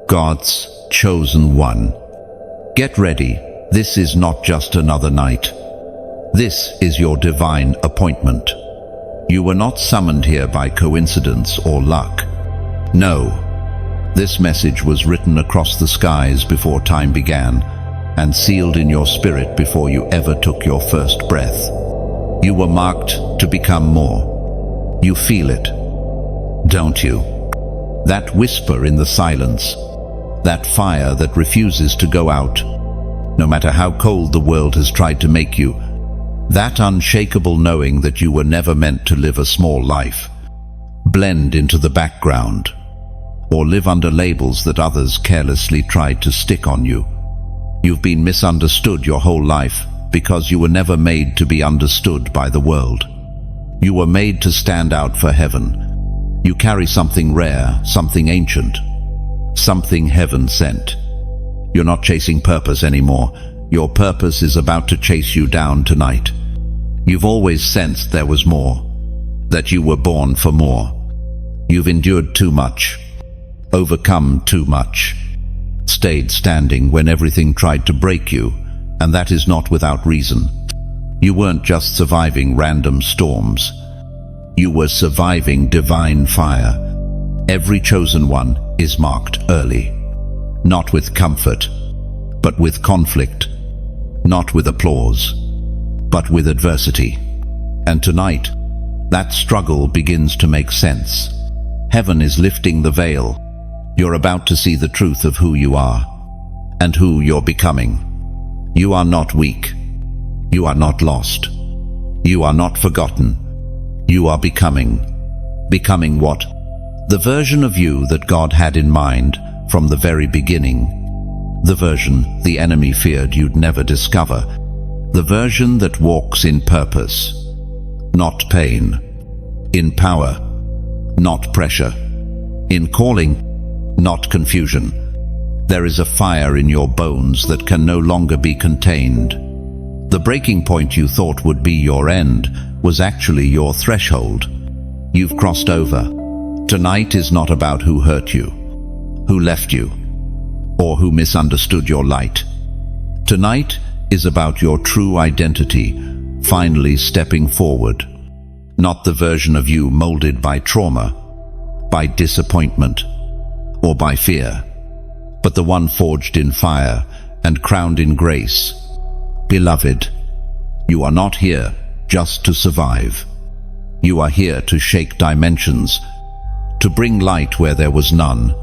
God's chosen one. Get ready. This is not just another night. This is your divine appointment. You were not summoned here by coincidence or luck. No, this message was written across the skies before time began and sealed in your spirit before you ever took your first breath. You were marked to become more. You feel it, don't you? That whisper in the silence, that fire that refuses to go out, no matter how cold the world has tried to make you, that unshakable knowing that you were never meant to live a small life, blend into the background, or live under labels that others carelessly tried to stick on you. You've been misunderstood your whole life because you were never made to be understood by the world. You were made to stand out for heaven. You carry something rare, something ancient, something heaven sent. You're not chasing purpose anymore. Your purpose is about to chase you down tonight. You've always sensed there was more, that you were born for more. You've endured too much, overcome too much, stayed standing when everything tried to break you, and that is not without reason. You weren't just surviving random storms. You were surviving divine fire. Every chosen one is marked early, not with comfort, but with conflict, not with applause, but with adversity. And tonight, that struggle begins to make sense. Heaven is lifting the veil. You're about to see the truth of who you are and who you're becoming. You are not weak. You are not lost. You are not forgotten. You are becoming. Becoming what? The version of you that God had in mind from the very beginning. The version the enemy feared you'd never discover. The version that walks in purpose, not pain. In power, not pressure. In calling, not confusion. There is a fire in your bones that can no longer be contained. The breaking point you thought would be your end was actually your threshold. You've crossed over. Tonight is not about who hurt you, who left you, or who misunderstood your light. Tonight is about your true identity finally stepping forward. Not the version of you molded by trauma, by disappointment, or by fear, but the one forged in fire and crowned in grace. Beloved, you are not here just to survive. You are here to shake dimensions, to bring light where there was none,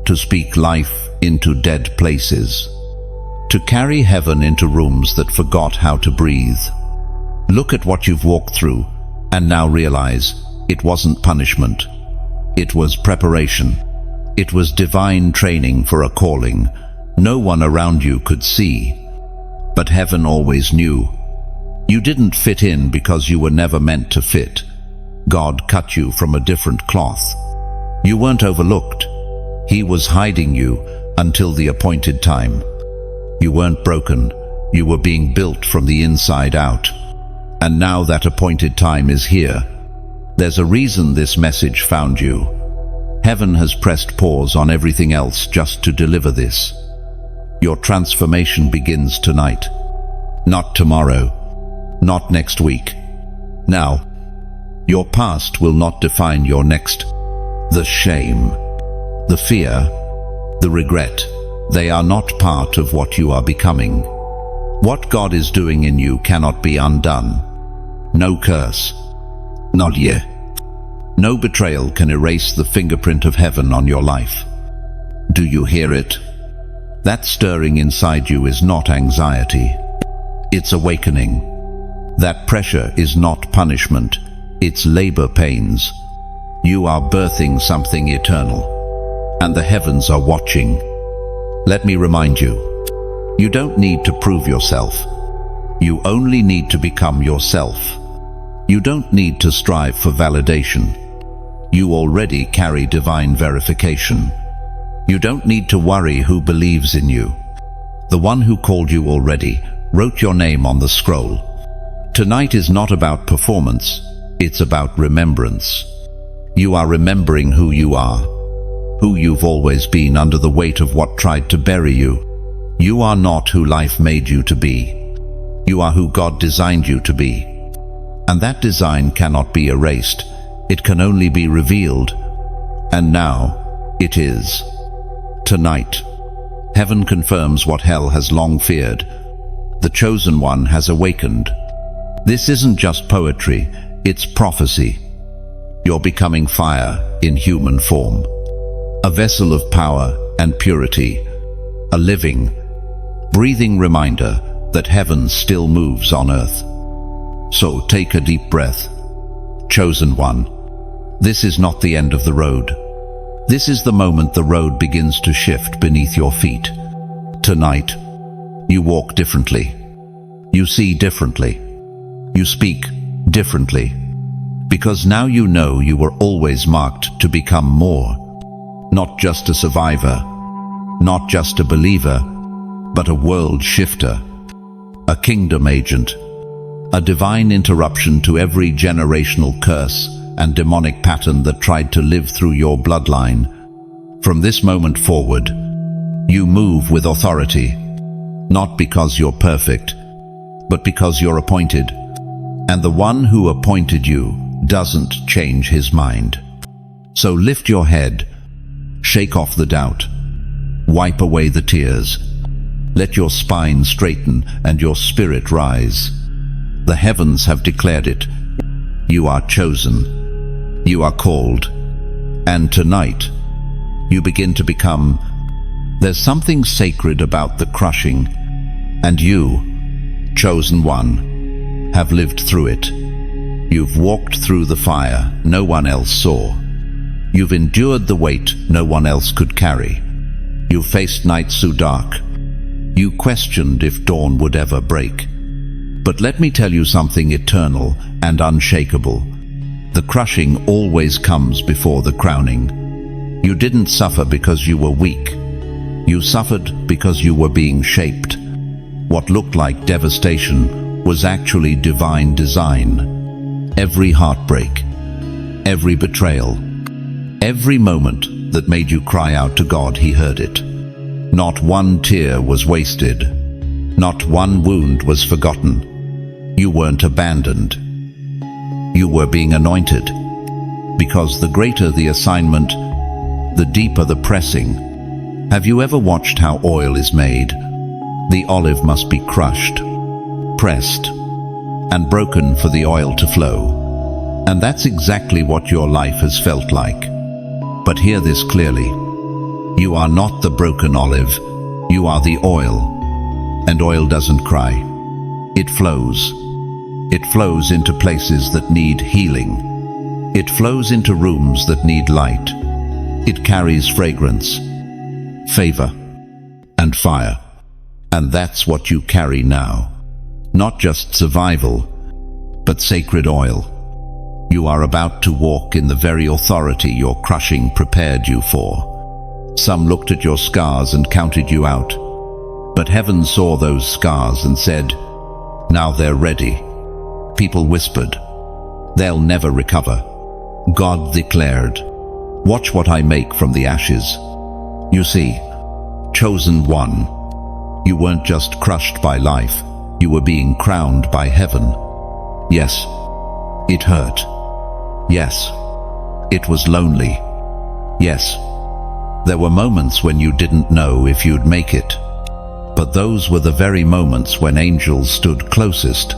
to speak life into dead places, to carry heaven into rooms that forgot how to breathe. Look at what you've walked through and now realize it wasn't punishment. It was preparation. It was divine training for a calling no one around you could see, but heaven always knew. You didn't fit in because you were never meant to fit. God cut you from a different cloth. You weren't overlooked. He was hiding you until the appointed time. You weren't broken. You were being built from the inside out. And now that appointed time is here. There's a reason this message found you. Heaven has pressed pause on everything else just to deliver this. Your transformation begins tonight. Not tomorrow. Not next week. Now. Your past will not define your next. The shame, the fear, the regret, they are not part of what you are becoming. What God is doing in you cannot be undone. No curse. Not yet. No betrayal can erase the fingerprint of heaven on your life. Do you hear it? That stirring inside you is not anxiety. It's awakening. That pressure is not punishment. It's labor pains. You are birthing something eternal, and the heavens are watching. Let me remind you, you don't need to prove yourself. You only need to become yourself. You don't need to strive for validation. You already carry divine verification. You don't need to worry who believes in you. The one who called you already wrote your name on the scroll. Tonight is not about performance, it's about remembrance. You are remembering who you are. who you've always been under the weight of what tried to bury you. You are not who life made you to be. You are who God designed you to be. And that design cannot be erased. It can only be revealed. And now, it is. Tonight, heaven confirms what hell has long feared. The chosen one has awakened. This isn't just poetry, it's prophecy. You're becoming fire in human form. A vessel of power and purity. A living, breathing reminder that heaven still moves on earth. So take a deep breath. Chosen one, this is not the end of the road. This is the moment the road begins to shift beneath your feet. Tonight, you walk differently. You see differently. You speak differently. Because now you know you were always marked to become more. Not just a survivor, not just a believer, but a world shifter, a kingdom agent, a divine interruption to every generational curse and demonic pattern that tried to live through your bloodline. From this moment forward, you move with authority, not because you're perfect, but because you're appointed. And the one who appointed you doesn't change his mind. So lift your head, shake off the doubt, wipe away the tears. Let your spine straighten and your spirit rise. The heavens have declared it. You are chosen. You are called. And tonight, you begin to become. There's something sacred about the crushing. And you, chosen one, have lived through it. You've walked through the fire no one else saw. You've endured the weight no one else could carry. You faced nights so dark. You questioned if dawn would ever break. But let me tell you something eternal and unshakable. The crushing always comes before the crowning. You didn't suffer because you were weak. You suffered because you were being shaped. What looked like devastation was actually divine design. Every heartbreak, every betrayal, every moment that made you cry out to God, He heard it. Not one tear was wasted. Not one wound was forgotten. You weren't abandoned. You were being anointed. Because the greater the assignment, the deeper the pressing. Have you ever watched how oil is made? The olive must be crushed, pressed, and broken for the oil to flow. And that's exactly what your life has felt like. But hear this clearly. You are not the broken olive. You are the oil. And oil doesn't cry. It flows. It flows into places that need healing. It flows into rooms that need light. It carries fragrance, favor, and fire. And that's what you carry now. Not just survival, but sacred oil. You are about to walk in the very authority your crushing prepared you for. Some looked at your scars and counted you out. But heaven saw those scars and said, now they're ready. People whispered, they'll never recover. God declared, watch what I make from the ashes. You see, chosen one, you weren't just crushed by life, you were being crowned by heaven. Yes, it hurt. Yes, it was lonely. Yes, there were moments when you didn't know if you'd make it. But those were the very moments when angels stood closest,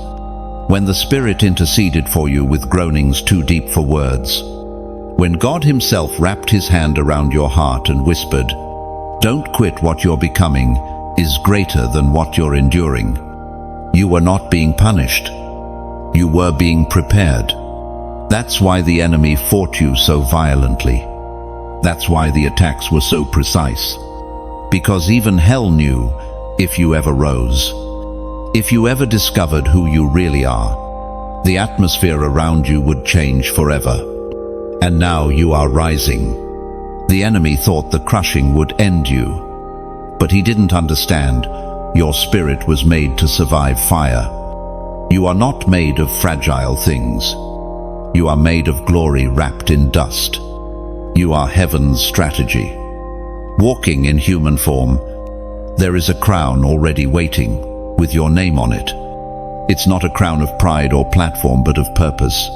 when the Spirit interceded for you with groanings too deep for words, when God Himself wrapped His hand around your heart and whispered, don't quit. What you're becoming is greater than what you're enduring. You were not being punished. You were being prepared. That's why the enemy fought you so violently. That's why the attacks were so precise. Because even hell knew, if you ever rose, if you ever discovered who you really are, the atmosphere around you would change forever. And now you are rising. The enemy thought the crushing would end you. But he didn't understand. Your spirit was made to survive fire. You are not made of fragile things. You are made of glory wrapped in dust. You are heaven's strategy. Walking in human form, there is a crown already waiting, with your name on it. It's not a crown of pride or platform, but of purpose.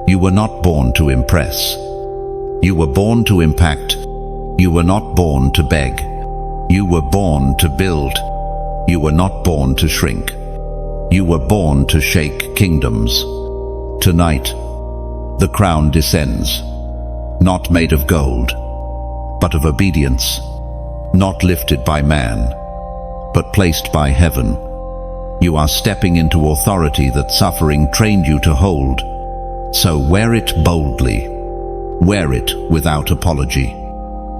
You were not born to impress. You were born to impact. You were not born to beg. You were born to build. You were not born to shrink. You were born to shake kingdoms. Tonight, the crown descends, not made of gold, but of obedience, not lifted by man, but placed by heaven. You are stepping into authority that suffering trained you to hold. So wear it boldly. Wear it without apology.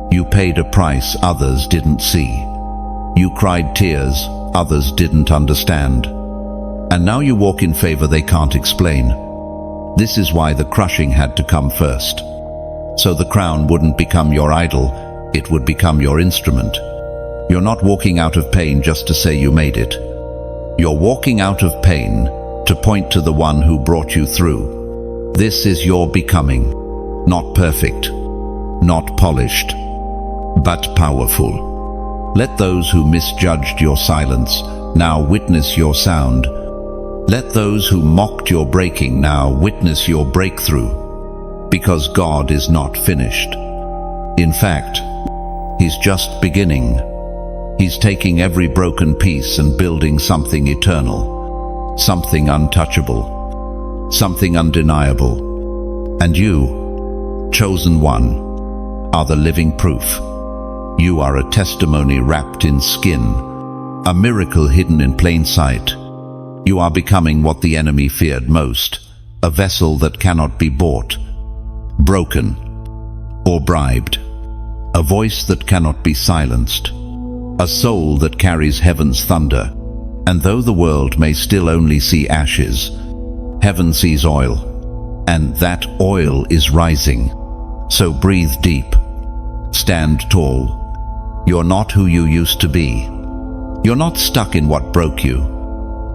You paid a price others didn't see. You cried tears others didn't understand. And now you walk in favor they can't explain. This is why the crushing had to come first. So the crown wouldn't become your idol, it would become your instrument. You're not walking out of pain just to say you made it. You're walking out of pain to point to the one who brought you through. This is your becoming, not perfect, not polished, but powerful. Let those who misjudged your silence now witness your sound. Let those who mocked your breaking now witness your breakthrough. Because God is not finished. In fact, He's just beginning. He's taking every broken piece and building something eternal, something untouchable, something undeniable. And you, chosen one, are the living proof. You are a testimony wrapped in skin, a miracle hidden in plain sight. You are becoming what the enemy feared most, a vessel that cannot be bought, broken, or bribed, a voice that cannot be silenced, a soul that carries heaven's thunder. And though the world may still only see ashes, heaven sees oil, and that oil is rising. So breathe deep, stand tall. You're not who you used to be. You're not stuck in what broke you.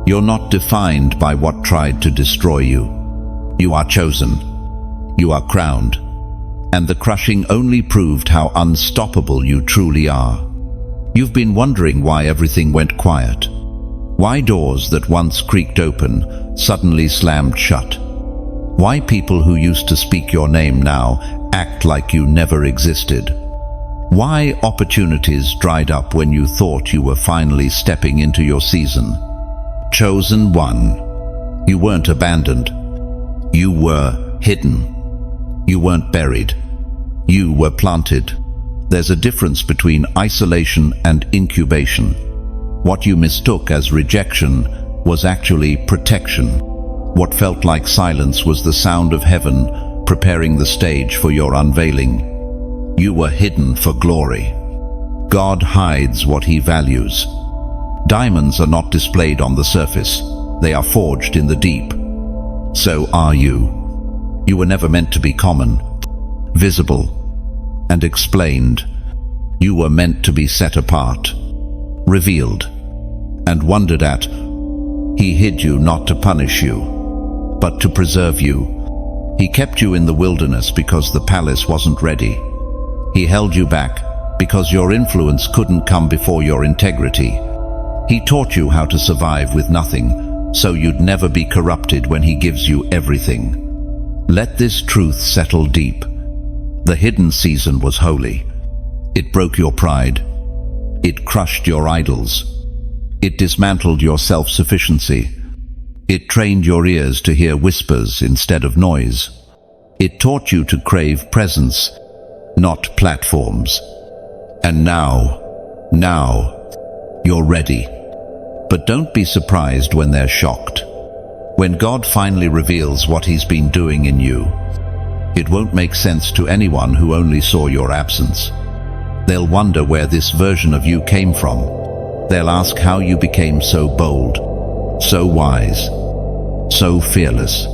You're not defined by what tried to destroy you. You are chosen. You are crowned. And the crushing only proved how unstoppable you truly are. You've been wondering why everything went quiet. Why doors that once creaked open suddenly slammed shut. Why people who used to speak your name now act like you never existed. Why opportunities dried up when you thought you were finally stepping into your season. Chosen one. You weren't abandoned. You were hidden. You weren't buried. You were planted. There's a difference between isolation and incubation. What you mistook as rejection was actually protection. What felt like silence was the sound of heaven preparing the stage for your unveiling. You were hidden for glory. God hides what He values. Diamonds are not displayed on the surface. They are forged in the deep. So are you. You were never meant to be common, visible, and explained. You were meant to be set apart, revealed, and wondered at. He hid you not to punish you, but to preserve you. He kept you in the wilderness because the palace wasn't ready. He held you back because your influence couldn't come before your integrity. He taught you how to survive with nothing, so you'd never be corrupted when He gives you everything. Let this truth settle deep. The hidden season was holy. It broke your pride. It crushed your idols. It dismantled your self-sufficiency. It trained your ears to hear whispers instead of noise. It taught you to crave presence, not platforms. And now, you're ready. But don't be surprised when they're shocked. When God finally reveals what He's been doing in you, it won't make sense to anyone who only saw your absence. They'll wonder where this version of you came from. They'll ask how you became so bold, so wise, so fearless.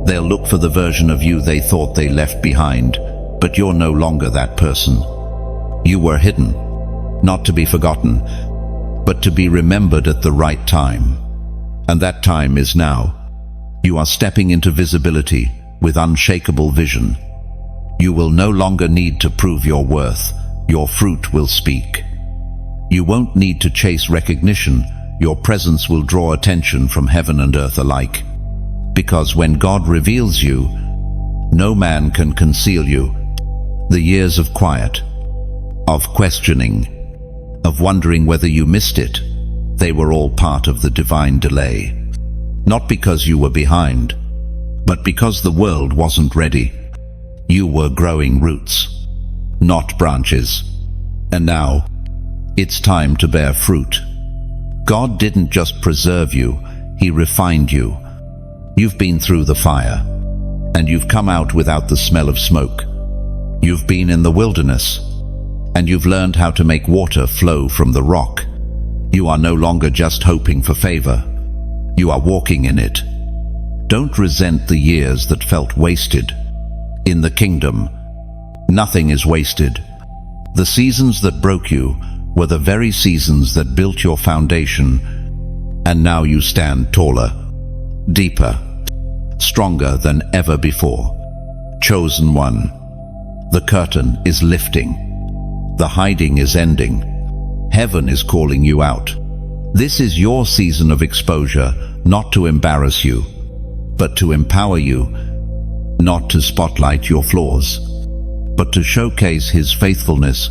They'll look for the version of you they thought they left behind, but you're no longer that person. You were hidden, not to be forgotten, but to be remembered at the right time. And that time is now. You are stepping into visibility with unshakable vision. You will no longer need to prove your worth. Your fruit will speak. You won't need to chase recognition. Your presence will draw attention from heaven and earth alike. Because when God reveals you, no man can conceal you. The years of quiet, of questioning, of wondering whether you missed it, they were all part of the divine delay. Not because you were behind, but because the world wasn't ready. You were growing roots, not branches. And now, it's time to bear fruit. God didn't just preserve you, He refined you. You've been through the fire, and you've come out without the smell of smoke. You've been in the wilderness, and you've learned how to make water flow from the rock. You are no longer just hoping for favor. You are walking in it. Don't resent the years that felt wasted. In the kingdom, nothing is wasted. The seasons that broke you were the very seasons that built your foundation, and now you stand taller, deeper, stronger than ever before. Chosen one, the curtain is lifting. The hiding is ending. Heaven is calling you out. This is your season of exposure, not to embarrass you, but to empower you, not to spotlight your flaws, but to showcase His faithfulness.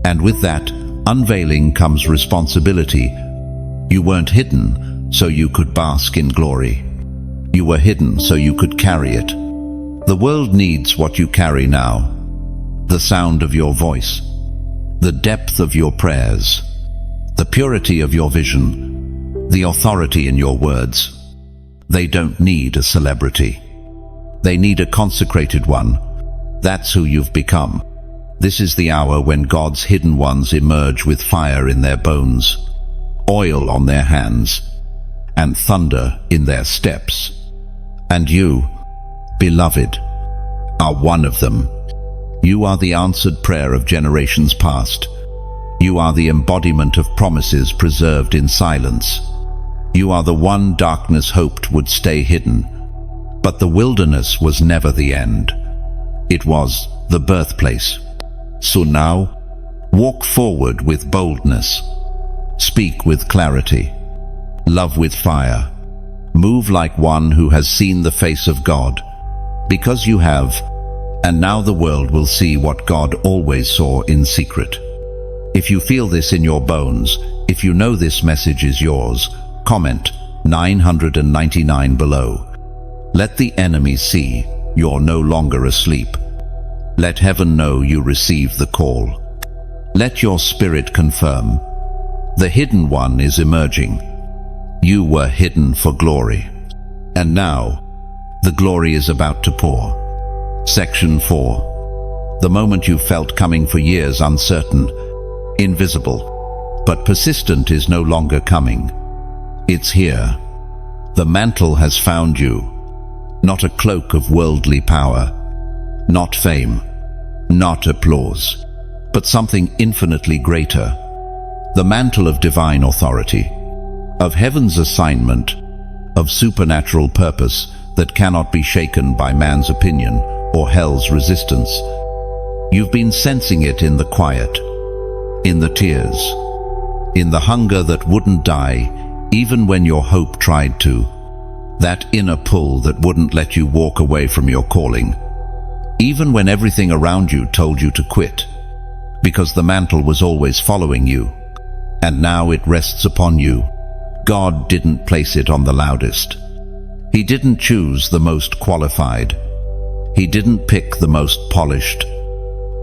And with that unveiling comes responsibility. You weren't hidden so you could bask in glory. You were hidden so you could carry it. The world needs what you carry now. The sound of your voice, the depth of your prayers, the purity of your vision, the authority in your words. They don't need a celebrity. They need a consecrated one. That's who you've become. This is the hour when God's hidden ones emerge with fire in their bones, oil on their hands, and thunder in their steps. And you, beloved, are one of them. You are the answered prayer of generations past. You are the embodiment of promises preserved in silence. You are the one darkness hoped would stay hidden. But the wilderness was never the end. It was the birthplace. So now, walk forward with boldness. Speak with clarity. Love with fire. Move like one who has seen the face of God. Because you have, and now the world will see what God always saw in secret. If you feel this in your bones, if you know this message is yours, comment 999 below. Let the enemy see you're no longer asleep. Let heaven know you receive the call. Let your spirit confirm. The hidden one is emerging. You were hidden for glory. And now, the glory is about to pour. Section 4. The moment you felt coming for years, uncertain, invisible, but persistent, is no longer coming. It's here. The mantle has found you. Not a cloak of worldly power, not fame, not applause, but something infinitely greater. The mantle of divine authority, of heaven's assignment, of supernatural purpose that cannot be shaken by man's opinion or hell's resistance. You've been sensing it in the quiet, in the tears, in the hunger that wouldn't die even when your hope tried to. That inner pull that wouldn't let you walk away from your calling, even when everything around you told you to quit, because the mantle was always following you, and now it rests upon you. God didn't place it on the loudest. He didn't choose the most qualified. He didn't pick the most polished.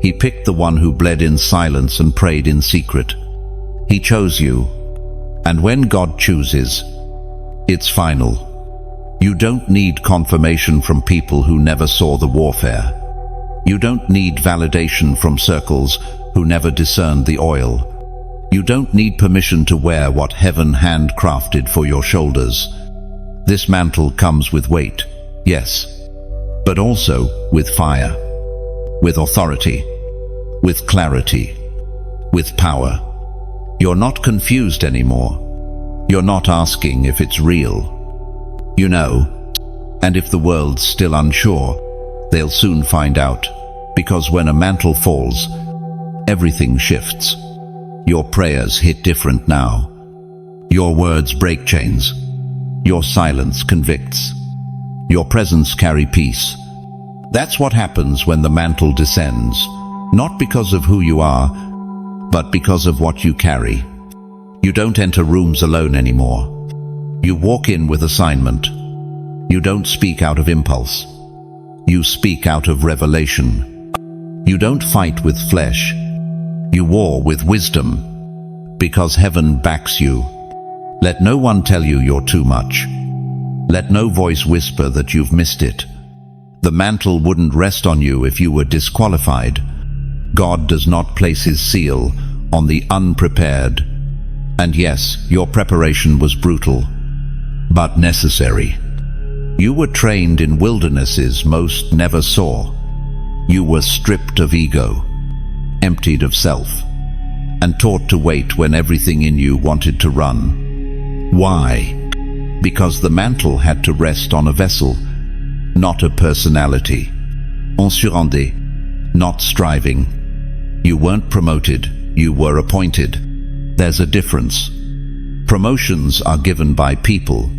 He picked the one who bled in silence and prayed in secret. He chose you, and when God chooses, it's final. You don't need confirmation from people who never saw the warfare. You don't need validation from circles who never discerned the oil. You don't need permission to wear what heaven handcrafted for your shoulders. This mantle comes with weight, yes, but also with fire, with authority, with clarity, with power. You're not confused anymore. You're not asking if it's real. You know, and if the world's still unsure, they'll soon find out. Because when a mantle falls, everything shifts. Your prayers hit different now. Your words break chains. Your silence convicts. Your presence carry peace. That's what happens when the mantle descends, not because of who you are, but because of what you carry. You don't enter rooms alone anymore. You walk in with assignment. You don't speak out of impulse. You speak out of revelation. You don't fight with flesh. You war with wisdom, because heaven backs you. Let no one tell you you're too much. Let no voice whisper that you've missed it. The mantle wouldn't rest on you if you were disqualified. God does not place his seal on the unprepared. And yes, your preparation was brutal, but necessary. You were trained in wildernesses most never saw. You were stripped of ego, emptied of self, and taught to wait when everything in you wanted to run. Why? Because the mantle had to rest on a vessel, not a personality. On se rendait, not striving. You weren't promoted, you were appointed. There's a difference. Promotions are given by people.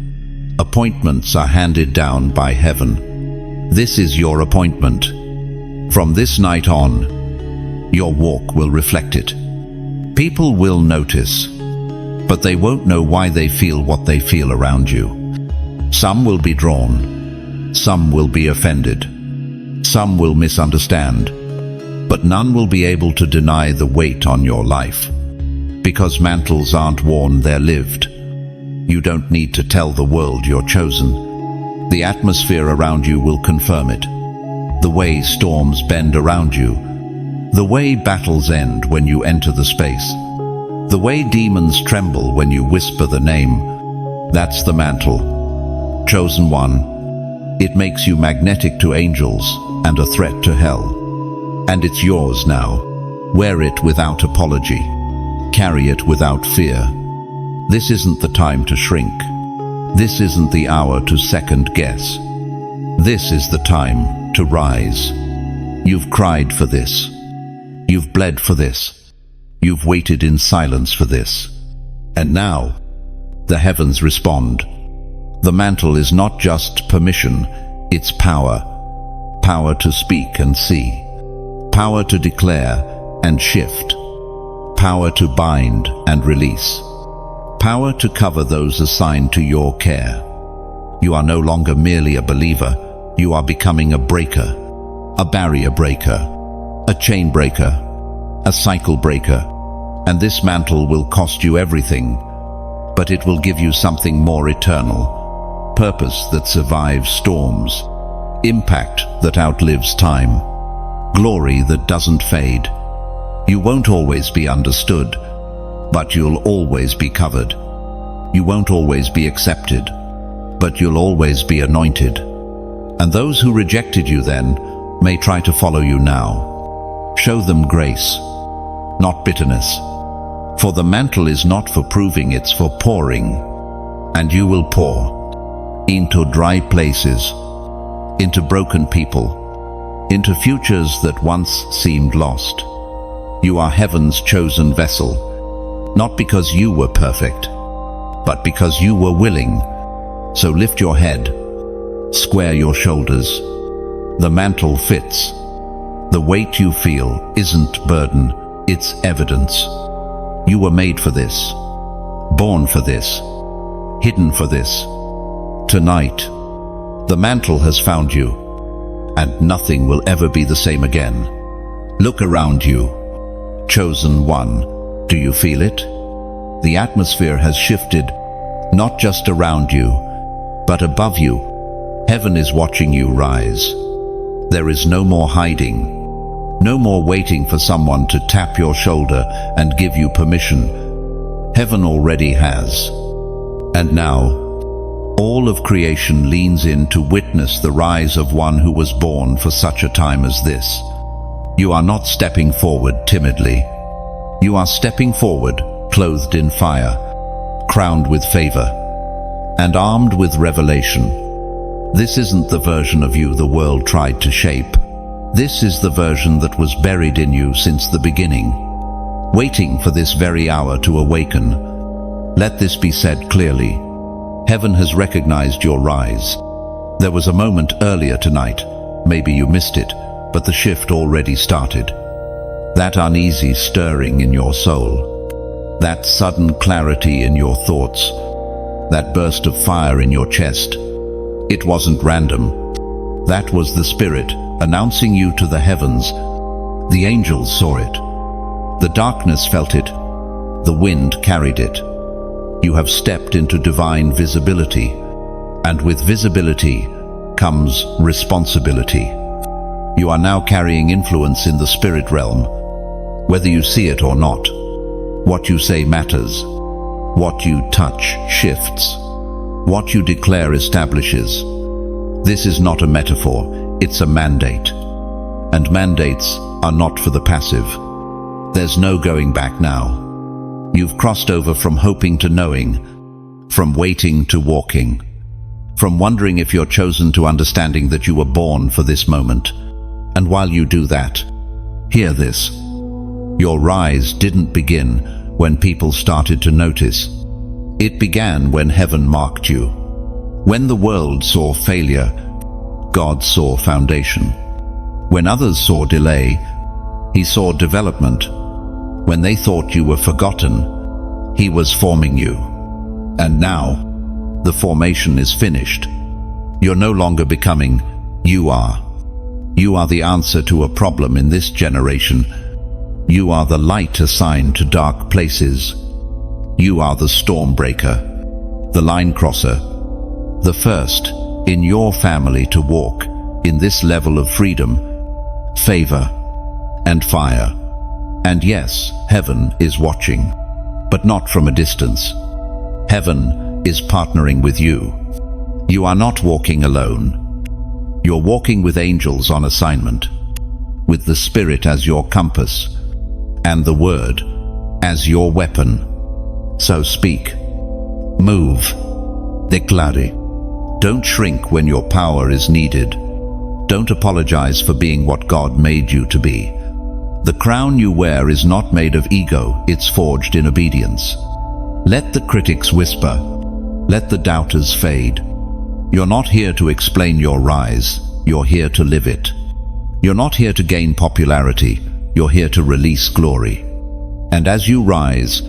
Appointments are handed down by heaven. This is your appointment. From this night on, your walk will reflect it. People will notice, but they won't know why they feel what they feel around you. Some will be drawn, some will be offended, some will misunderstand, but none will be able to deny the weight on your life. Because mantles aren't worn, they're lived. You don't need to tell the world you're chosen. The atmosphere around you will confirm it. The way storms bend around you, the way battles end when you enter the space, the way demons tremble when you whisper the name, that's the mantle. Chosen one, it makes you magnetic to angels and a threat to hell. And it's yours now. Wear it without apology. Carry it without fear. This isn't the time to shrink. This isn't the hour to second guess. This is the time to rise. You've cried for this. You've bled for this. You've waited in silence for this. And now, the heavens respond. The mantle is not just permission, it's power. Power to speak and see. Power to declare and shift. Power to bind and release. Power to cover those assigned to your care. You are no longer merely a believer. You are becoming a breaker, a barrier breaker, a chain breaker, a cycle breaker. And this mantle will cost you everything, but it will give you something more eternal. Purpose that survives storms. Impact that outlives time. Glory that doesn't fade. You won't always be understood, but you'll always be covered. You won't always be accepted, but you'll always be anointed. And those who rejected you then may try to follow you now. Show them grace, not bitterness. For the mantle is not for proving, it's for pouring. And you will pour into dry places, into broken people, into futures that once seemed lost. You are heaven's chosen vessel, not because you were perfect, but because you were willing. So lift your head, square your shoulders. The mantle fits. The weight you feel isn't burden, it's evidence. You were made for this, born for this, hidden for this. Tonight, the mantle has found you, and nothing will ever be the same again. Look around you. Chosen one, do you feel it? The atmosphere has shifted, not just around you, but above you. Heaven is watching you rise. There is no more hiding, no more waiting for someone to tap your shoulder and give you permission. Heaven already has. And now, all of creation leans in to witness the rise of one who was born for such a time as this. You are not stepping forward timidly. You are stepping forward, clothed in fire, crowned with favor, and armed with revelation. This isn't the version of you the world tried to shape. This is the version that was buried in you since the beginning, waiting for this very hour to awaken. Let this be said clearly. Heaven has recognized your rise. There was a moment earlier tonight, maybe you missed it, but the shift already started. That uneasy stirring in your soul, that sudden clarity in your thoughts, that burst of fire in your chest. It wasn't random. That was the Spirit announcing you to the heavens. The angels saw it. The darkness felt it. The wind carried it. You have stepped into divine visibility, and with visibility comes responsibility. You are now carrying influence in the spirit realm, whether you see it or not. What you say matters. What you touch shifts. What you declare establishes. This is not a metaphor, it's a mandate. And mandates are not for the passive. There's no going back now. You've crossed over from hoping to knowing, from waiting to walking, from wondering if you're chosen to understanding that you were born for this moment. And while you do that, hear this. Your rise didn't begin when people started to notice. It began when heaven marked you. When the world saw failure, God saw foundation. When others saw delay, He saw development. When they thought you were forgotten, He was forming you. And now, the formation is finished. You're no longer becoming, you are. You are the answer to a problem in this generation. You are the light assigned to dark places. You are the storm breaker, the line crosser, the first in your family to walk in this level of freedom, favor, and fire. And yes, heaven is watching, but not from a distance. Heaven is partnering with you. You are not walking alone. You're walking with angels on assignment, with the Spirit as your compass, and the Word as your weapon. So speak, move, declare. Don't shrink when your power is needed. Don't apologize for being what God made you to be. The crown you wear is not made of ego, it's forged in obedience. Let the critics whisper. Let the doubters fade. You're not here to explain your rise, you're here to live it. You're not here to gain popularity, you're here to release glory. And as you rise,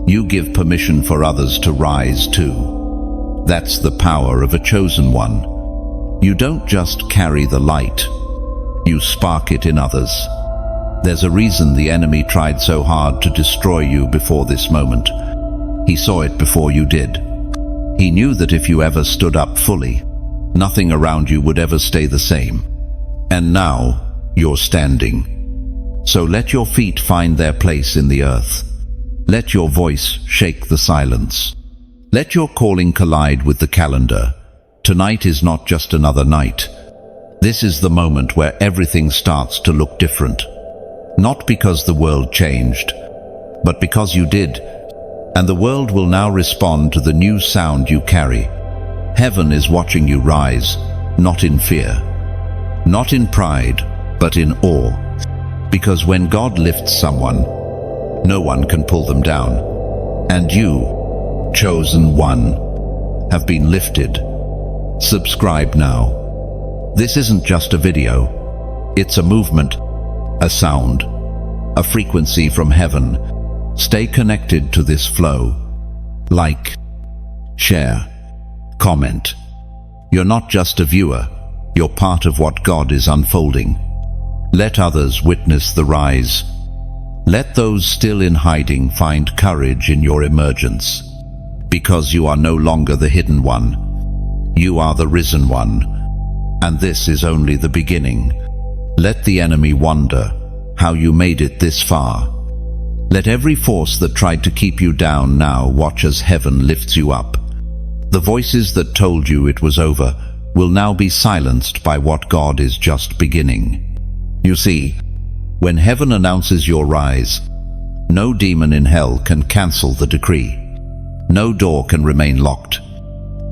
you give permission for others to rise too. That's the power of a chosen one. You don't just carry the light, you spark it in others. There's a reason the enemy tried so hard to destroy you before this moment. He saw it before you did. He knew that if you ever stood up fully, nothing around you would ever stay the same. And now, you're standing. So let your feet find their place in the earth. Let your voice shake the silence. Let your calling collide with the calendar. Tonight is not just another night. This is the moment where everything starts to look different. Not because the world changed, but because you did. And the world will now respond to the new sound you carry. Heaven is watching you rise, not in fear, not in pride, but in awe. Because when God lifts someone, no one can pull them down. And you, chosen one, have been lifted. Subscribe now. This isn't just a video. It's a movement, a sound, a frequency from heaven. Stay connected to this flow. Like, share, comment. You're not just a viewer, you're part of what God is unfolding. Let others witness the rise. Let those still in hiding find courage in your emergence. Because you are no longer the hidden one. You are the risen one. And this is only the beginning. Let the enemy wonder how you made it this far. Let every force that tried to keep you down now watch as heaven lifts you up. The voices that told you it was over will now be silenced by what God is just beginning. You see, when heaven announces your rise, no demon in hell can cancel the decree. No door can remain locked.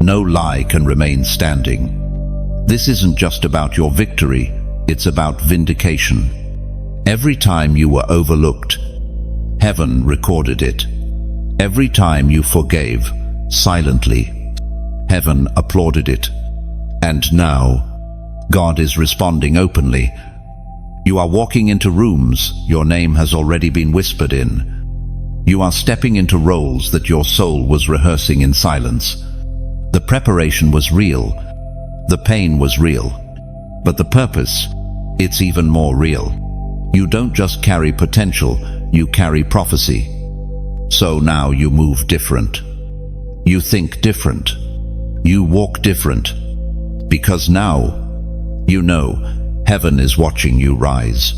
No lie can remain standing. This isn't just about your victory, It's about vindication. Every time you were overlooked, heaven recorded it. Every time you forgave, silently, heaven applauded it. And now, God is responding openly. You are walking into rooms your name has already been whispered in. You are stepping into roles that your soul was rehearsing in silence. The preparation was real. The pain was real. But the purpose, it's even more real. You don't just carry potential, you carry prophecy. So now you move different. You think different. You walk different. Because now, you know, heaven is watching you rise.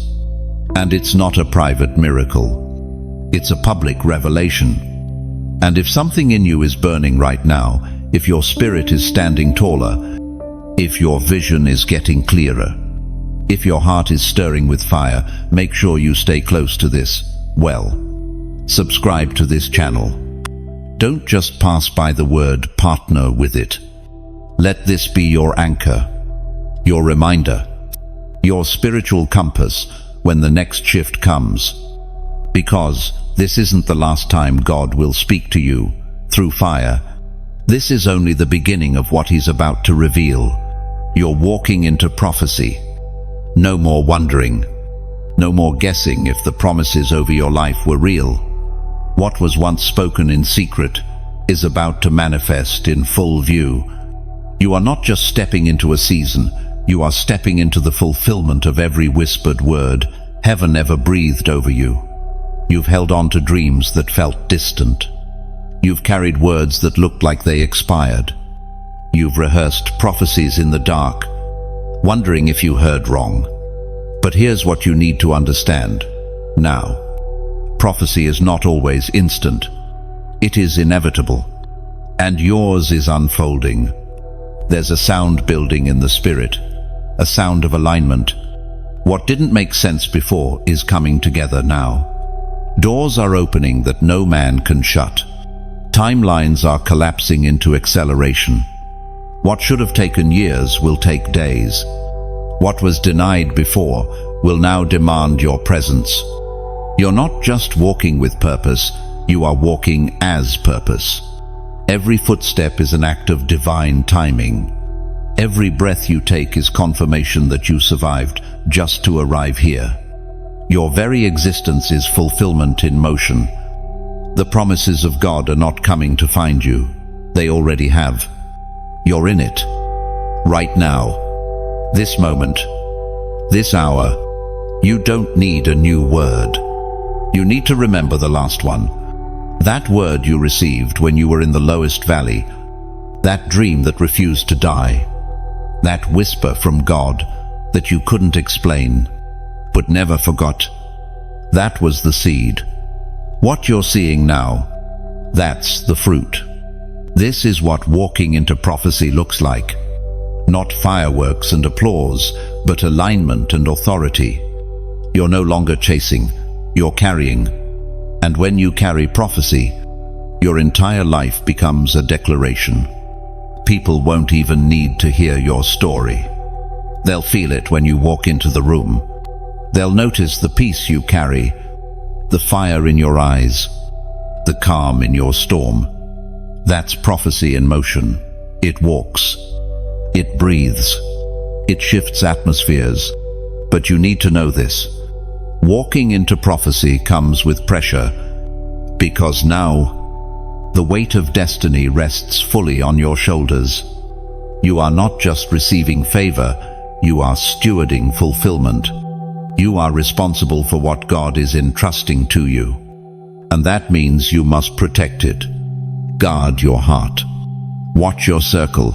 And it's not a private miracle. It's a public revelation. And if something in you is burning right now, if your spirit is standing taller, if your vision is getting clearer, if your heart is stirring with fire, make sure you stay close to this. Subscribe to this channel. Don't just pass by the word, partner with it. Let this be your anchor, your reminder, your spiritual compass when the next shift comes. Because this isn't the last time God will speak to you through fire. This is only the beginning of what He's about to reveal. You're walking into prophecy. No more wondering. No more guessing if the promises over your life were real. What was once spoken in secret is about to manifest in full view. You are not just stepping into a season, you are stepping into the fulfillment of every whispered word heaven ever breathed over you. You've held on to dreams that felt distant. You've carried words that looked like they expired. You've rehearsed prophecies in the dark, wondering if you heard wrong. But here's what you need to understand now. Prophecy is not always instant. It is inevitable. And yours is unfolding. There's a sound building in the spirit, a sound of alignment. What didn't make sense before is coming together now. Doors are opening that no man can shut. Timelines are collapsing into acceleration. What should have taken years will take days. What was denied before will now demand your presence. You're not just walking with purpose, you are walking as purpose. Every footstep is an act of divine timing. Every breath you take is confirmation that you survived just to arrive here. Your very existence is fulfillment in motion. The promises of God are not coming to find you. They already have. You're in it. Right now. This moment. This hour. You don't need a new word. You need to remember the last one. That word you received when you were in the lowest valley. That dream that refused to die. That whisper from God that you couldn't explain, but never forgot. That was the seed. What you're seeing now, that's the fruit. This is what walking into prophecy looks like. Not fireworks and applause, but alignment and authority. You're no longer chasing, you're carrying. And when you carry prophecy, your entire life becomes a declaration. People won't even need to hear your story. They'll feel it when you walk into the room. They'll notice the peace you carry, the fire in your eyes, the calm in your storm. That's prophecy in motion. It walks. It breathes. It shifts atmospheres. But you need to know this. Walking into prophecy comes with pressure, because now the weight of destiny rests fully on your shoulders. You are not just receiving favor, you are stewarding fulfillment. You are responsible for what God is entrusting to you. And that means you must protect it. Guard your heart. Watch your circle.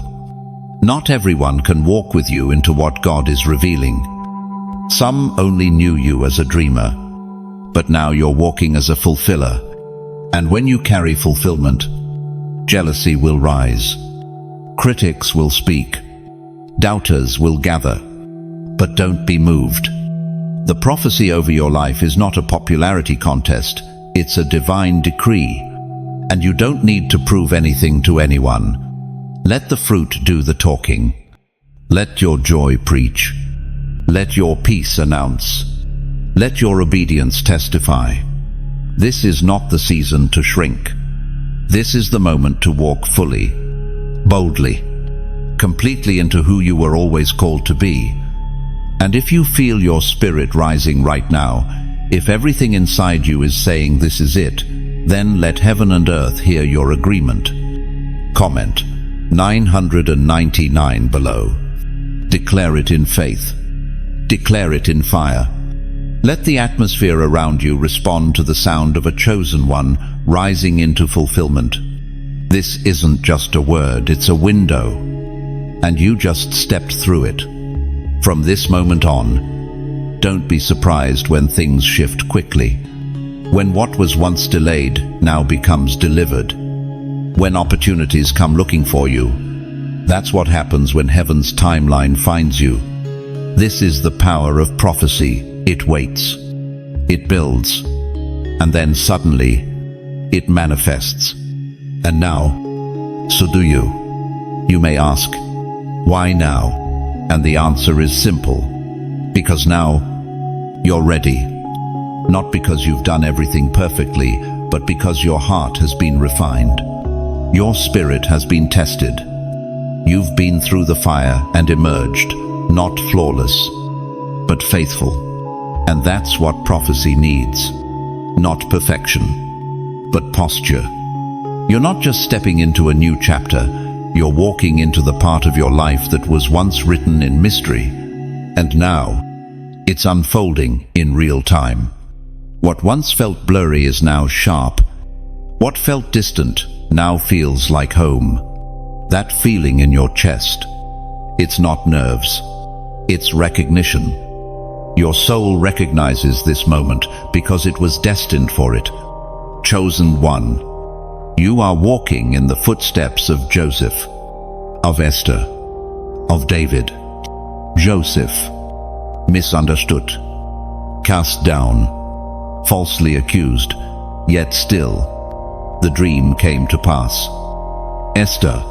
Not everyone can walk with you into what God is revealing. Some only knew you as a dreamer, but now you're walking as a fulfiller. And when you carry fulfillment, jealousy will rise. Critics will speak. Doubters will gather. But don't be moved. The prophecy over your life is not a popularity contest. It's a divine decree. And you don't need to prove anything to anyone. Let the fruit do the talking. Let your joy preach. Let your peace announce. Let your obedience testify. This is not the season to shrink. This is the moment to walk fully, boldly, completely into who you were always called to be. And if you feel your spirit rising right now, if everything inside you is saying this is it, then let heaven and earth hear your agreement. Comment 999 below. Declare it in faith. Declare it in fire. Let the atmosphere around you respond to the sound of a chosen one rising into fulfillment. This isn't just a word, it's a window. And you just stepped through it. From this moment on, don't be surprised when things shift quickly. When what was once delayed now becomes delivered. When opportunities come looking for you. That's what happens when heaven's timeline finds you. This is the power of prophecy. It waits. It builds. And then suddenly, it manifests. And now, so do you. You may ask, why now? And the answer is simple. Because now, you're ready. Not because you've done everything perfectly, but because your heart has been refined. Your spirit has been tested. You've been through the fire and emerged, not flawless, but faithful. And that's what prophecy needs. Not perfection, but posture. You're not just stepping into a new chapter, you're walking into the part of your life that was once written in mystery, and now it's unfolding in real time. What once felt blurry is now sharp. What felt distant now feels like home. That feeling in your chest, it's not nerves, it's recognition. Your soul recognizes this moment because it was destined for it. Chosen one. You are walking in the footsteps of Joseph, of Esther, of David. Joseph, misunderstood, cast down, falsely accused, yet still, the dream came to pass. Esther,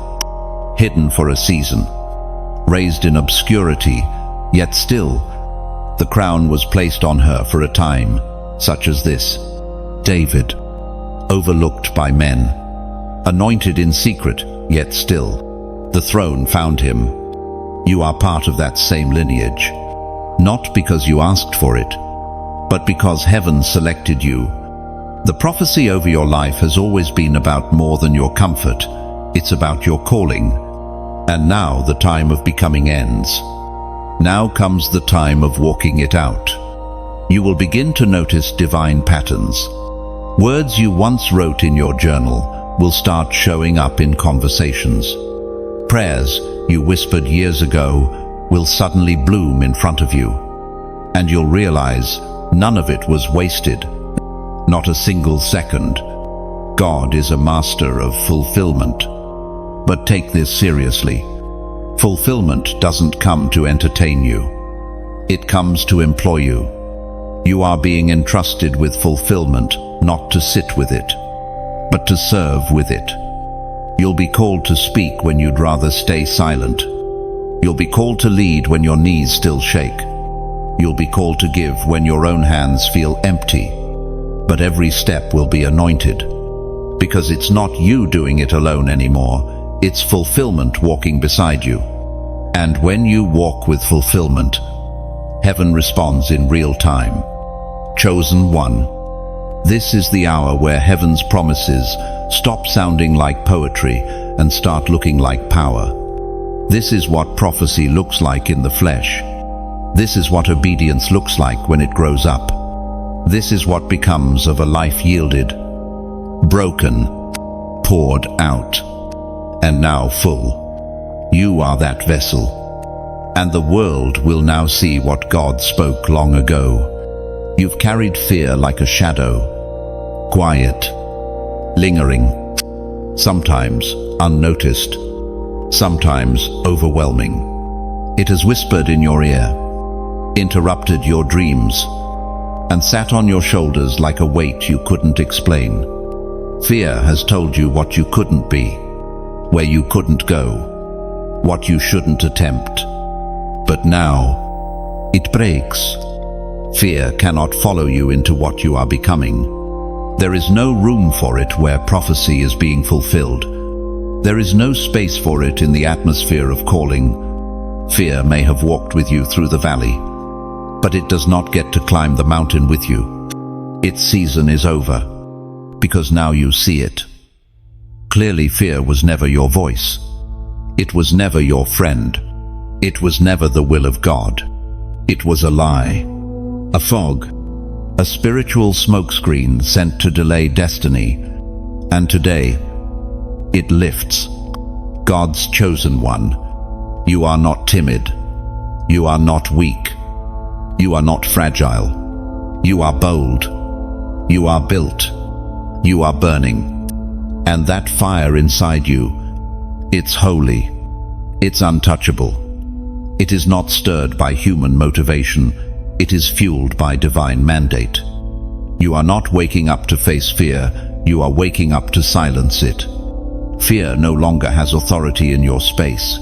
hidden for a season, raised in obscurity, yet still, the crown was placed on her for a time, such as this. David, overlooked by men, anointed in secret, yet still, the throne found him. You are part of that same lineage, not because you asked for it, but because heaven selected you. The prophecy over your life has always been about more than your comfort. It's about your calling. And now the time of becoming ends. Now comes the time of walking it out. You will begin to notice divine patterns. Words you once wrote in your journal will start showing up in conversations. Prayers you whispered years ago will suddenly bloom in front of you. And you'll realize none of it was wasted. Not a single second. God is a master of fulfillment. But take this seriously. Fulfillment doesn't come to entertain you. It comes to employ you. You are being entrusted with fulfillment, not to sit with it, but to serve with it. You'll be called to speak when you'd rather stay silent. You'll be called to lead when your knees still shake. You'll be called to give when your own hands feel empty. But every step will be anointed, because it's not you doing it alone anymore. It's fulfillment walking beside you. And when you walk with fulfillment, heaven responds in real time. Chosen one. This is the hour where heaven's promises stop sounding like poetry and start looking like power. This is what prophecy looks like in the flesh. This is what obedience looks like when it grows up. This is what becomes of a life yielded, broken, poured out, and now full. You are that vessel, and the world will now see what God spoke long ago. You've carried fear like a shadow, quiet, lingering, sometimes unnoticed, sometimes overwhelming. It has whispered in your ear, interrupted your dreams, and sat on your shoulders like a weight you couldn't explain. Fear has told you what you couldn't be, where you couldn't go, what you shouldn't attempt. But now, It breaks. Fear cannot follow you into what you are becoming. There is no room for it where prophecy is being fulfilled. There is no space for it in the atmosphere of calling. Fear may have walked with you through the valley, but it does not get to climb the mountain with you. Its season is over, because now you see it. Clearly, fear was never your voice. It was never your friend. It was never the will of God. It was a lie, a fog, a spiritual smokescreen sent to delay destiny. And today, it lifts. God's chosen one. You are not timid. You are not weak. You are not fragile. You are bold. You are built. You are burning. And that fire inside you, it's holy. It's untouchable. It is not stirred by human motivation. It is fueled by divine mandate. You are not waking up to face fear. You are waking up to silence it. Fear no longer has authority in your space.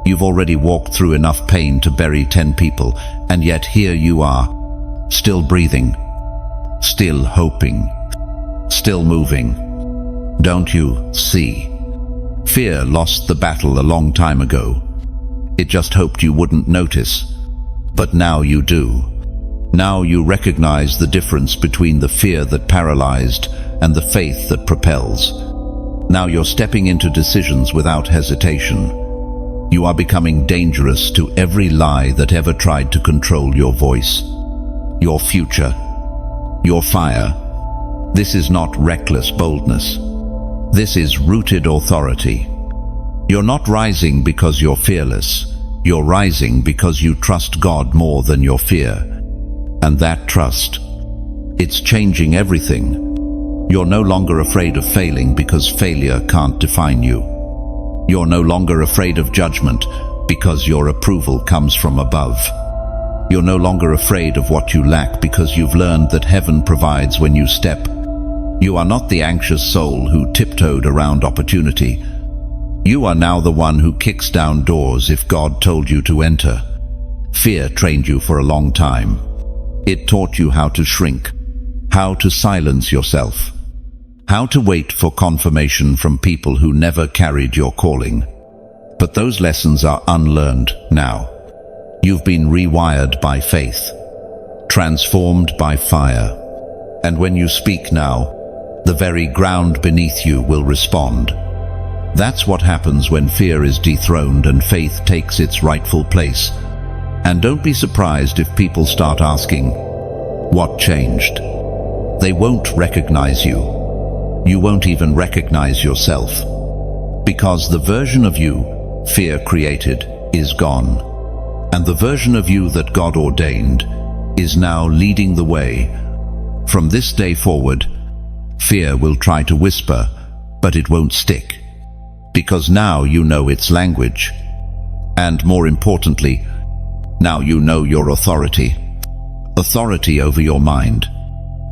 You've already walked through enough pain to bury 10 people, and yet here you are, still breathing, still hoping, still moving. Don't you see? Fear lost the battle a long time ago. It just hoped you wouldn't notice. But now you do. Now you recognize the difference between the fear that paralyzed and the faith that propels. Now you're stepping into decisions without hesitation. You are becoming dangerous to every lie that ever tried to control your voice, your future, your fire. This is not reckless boldness. This is rooted authority. You're not rising because you're fearless. You're rising because you trust God more than your fear. And that trust, it's changing everything. You're no longer afraid of failing because failure can't define you. You're no longer afraid of judgment because your approval comes from above. You're no longer afraid of what you lack because you've learned that heaven provides when you step. You are not the anxious soul who tiptoed around opportunity. You are now the one who kicks down doors if God told you to enter. Fear trained you for a long time. It taught you how to shrink, how to silence yourself, how to wait for confirmation from people who never carried your calling. But those lessons are unlearned now. You've been rewired by faith, transformed by fire. And when you speak now, the very ground beneath you will respond. That's what happens when fear is dethroned and faith takes its rightful place. And don't be surprised if people start asking, what changed? They won't recognize you. You won't even recognize yourself. Because the version of you fear created is gone. And the version of you that God ordained is now leading the way. From this day forward, fear will try to whisper, but it won't stick. Because now you know its language. And more importantly, now you know your authority. Authority over your mind,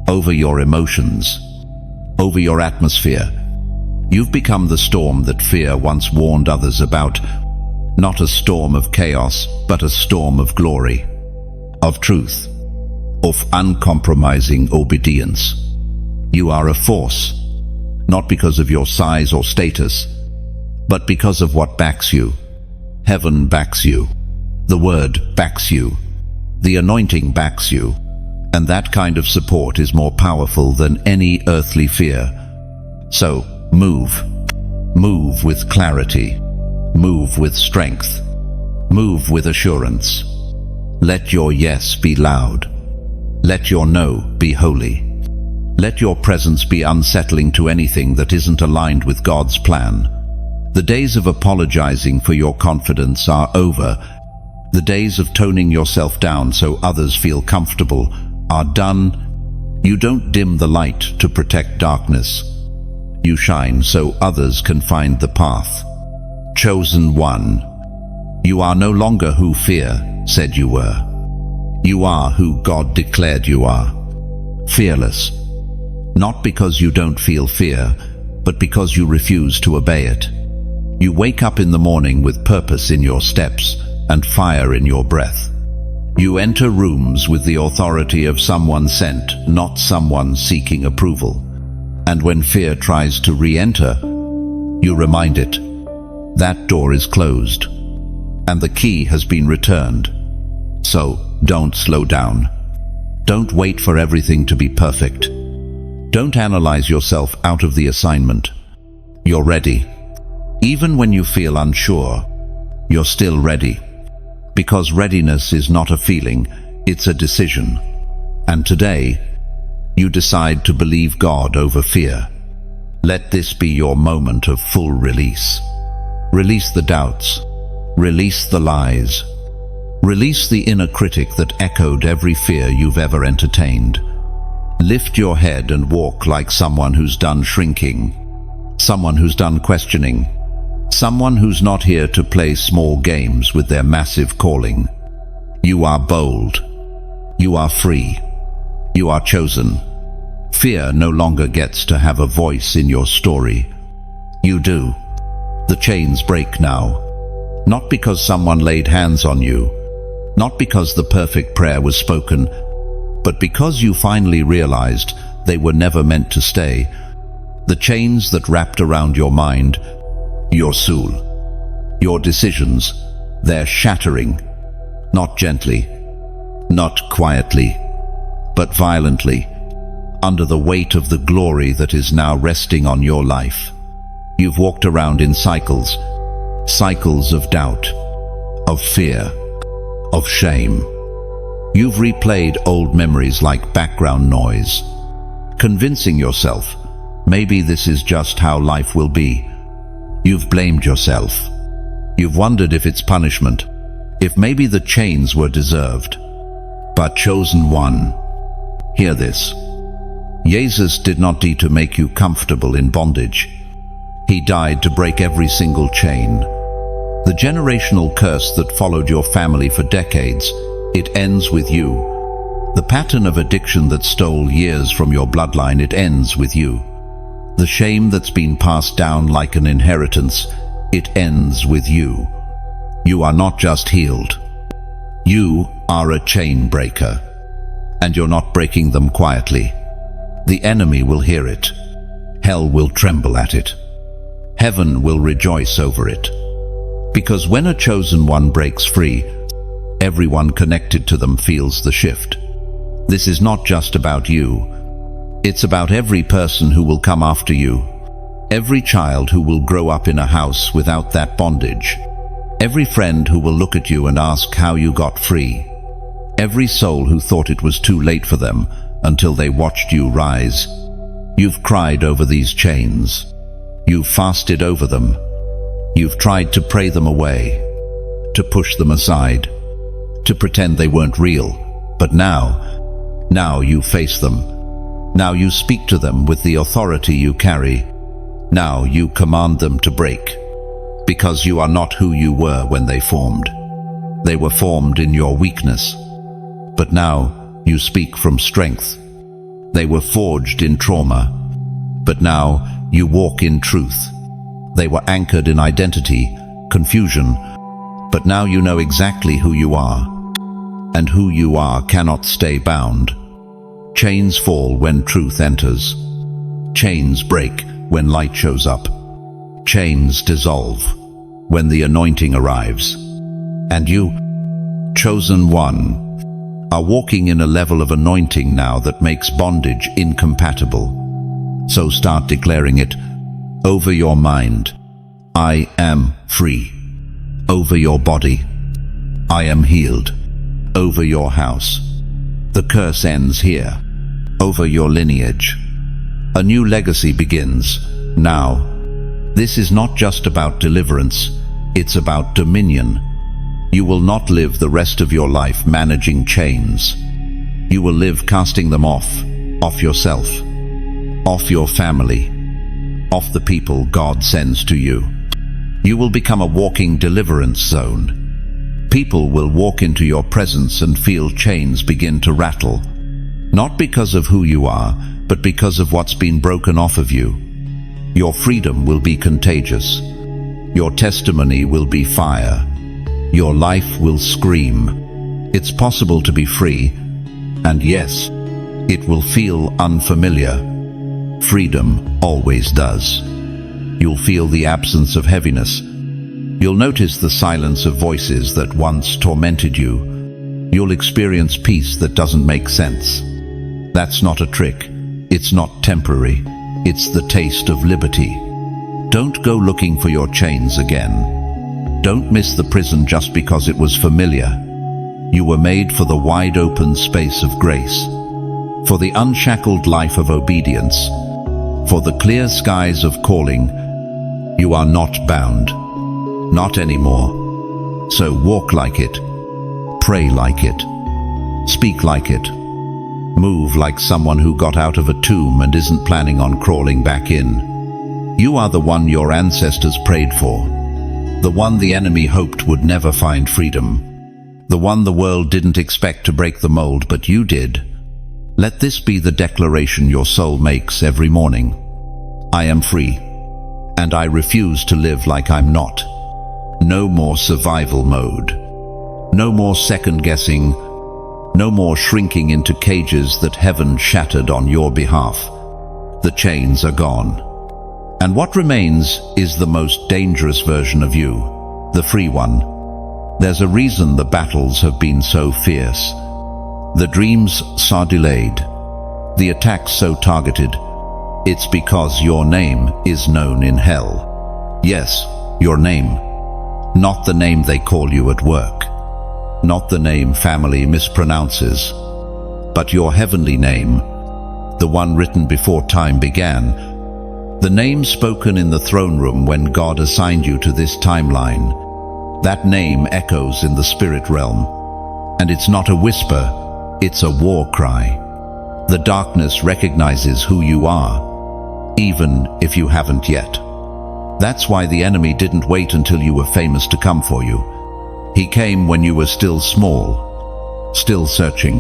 over your emotions, over your atmosphere. You've become the storm that fear once warned others about. Not a storm of chaos, but a storm of glory, of truth, of uncompromising obedience. You are a force, not because of your size or status, but because of what backs you. Heaven backs you. The Word backs you. The anointing backs you. And that kind of support is more powerful than any earthly fear. So, move. Move with clarity. Move with strength. Move with assurance. Let your yes be loud. Let your no be holy. Let your presence be unsettling to anything that isn't aligned with God's plan. The days of apologizing for your confidence are over. The days of toning yourself down so others feel comfortable are done. You don't dim the light to protect darkness. You shine so others can find the path. Chosen one. You are no longer who fear said you were. You are who God declared you are. Fearless. Not because you don't feel fear, but because you refuse to obey it. You wake up in the morning with purpose in your steps and fire in your breath. You enter rooms with the authority of someone sent, not someone seeking approval. And when fear tries to re-enter, you remind it, that door is closed, and the key has been returned. So, don't slow down. Don't wait for everything to be perfect. Don't analyze yourself out of the assignment. You're ready. Even when you feel unsure, you're still ready. Because readiness is not a feeling, it's a decision. And today, you decide to believe God over fear. Let this be your moment of full release. Release the doubts. Release the lies. Release the inner critic that echoed every fear you've ever entertained. Lift your head and walk like someone who's done shrinking, someone who's done questioning, someone who's not here to play small games with their massive calling. You are bold. You are free. You are chosen. Fear no longer gets to have a voice in your story. You do. The chains break now. Not because someone laid hands on you, not because the perfect prayer was spoken, but because you finally realized they were never meant to stay. The chains that wrapped around your mind, your soul, your decisions, they're shattering. Not gently, not quietly, but violently, under the weight of the glory that is now resting on your life. You've walked around in cycles, cycles of doubt, of fear, of shame. You've replayed old memories like background noise, convincing yourself, maybe this is just how life will be. You've blamed yourself. You've wondered if it's punishment, if maybe the chains were deserved. But chosen one, hear this. Jesus did not die to make you comfortable in bondage. He died to break every single chain. The generational curse that followed your family for decades, it ends with you. The pattern of addiction that stole years from your bloodline, it ends with you. The shame that's been passed down like an inheritance, it ends with you. You are not just healed. You are a chain breaker. And you're not breaking them quietly. The enemy will hear it. Hell will tremble at it. Heaven will rejoice over it. Because when a chosen one breaks free, everyone connected to them feels the shift. This is not just about you. It's about every person who will come after you. Every child who will grow up in a house without that bondage. Every friend who will look at you and ask how you got free. Every soul who thought it was too late for them until they watched you rise. You've cried over these chains. You've fasted over them. You've tried to pray them away, to push them aside, to pretend they weren't real. But now you face them. Now you speak to them with the authority you carry. Now you command them to break. Because you are not who you were when they formed. They were formed in your weakness. But now you speak from strength. They were forged in trauma. But now you walk in truth. They were anchored in identity, confusion. But now you know exactly who you are. And who you are cannot stay bound. Chains fall when truth enters. Chains break when light shows up. Chains dissolve when the anointing arrives. And you, chosen one, are walking in a level of anointing now that makes bondage incompatible. So start declaring it over your mind. I am free. Over your body. I am healed. Over your house. The curse ends here. Over your lineage. A new legacy begins now. This is not just about deliverance, it's about dominion. You will not live the rest of your life managing chains. You will live casting them off yourself, off your family, off the people God sends to you. You will become a walking deliverance zone. People will walk into your presence and feel chains begin to rattle. Not because of who you are, but because of what's been broken off of you. Your freedom will be contagious. Your testimony will be fire. Your life will scream. It's possible to be free, and yes, it will feel unfamiliar. Freedom always does. You'll feel the absence of heaviness. You'll notice the silence of voices that once tormented you. You'll experience peace that doesn't make sense. That's not a trick. It's not temporary. It's the taste of liberty. Don't go looking for your chains again. Don't miss the prison just because it was familiar. You were made for the wide open space of grace, for the unshackled life of obedience, for the clear skies of calling. You are not bound. Not anymore. So walk like it. Pray like it. Speak like it. Move like someone who got out of a tomb and isn't planning on crawling back in. You are the one your ancestors prayed for. The one the enemy hoped would never find freedom. The one the world didn't expect to break the mold, but you did. Let this be the declaration your soul makes every morning. I am free, and I refuse to live like I'm not. No more survival mode. No more second-guessing. No more shrinking into cages that heaven shattered on your behalf. The chains are gone. And what remains is the most dangerous version of you, the free one. There's a reason the battles have been so fierce. The dreams so delayed. The attacks so targeted. It's because your name is known in hell. Yes, your name. Not the name they call you at work. Not the name family mispronounces. But your heavenly name, the one written before time began. The name spoken in the throne room when God assigned you to this timeline. That name echoes in the spirit realm. And it's not a whisper, it's a war cry. The darkness recognizes who you are, even if you haven't yet. That's why the enemy didn't wait until you were famous to come for you. He came when you were still small, still searching,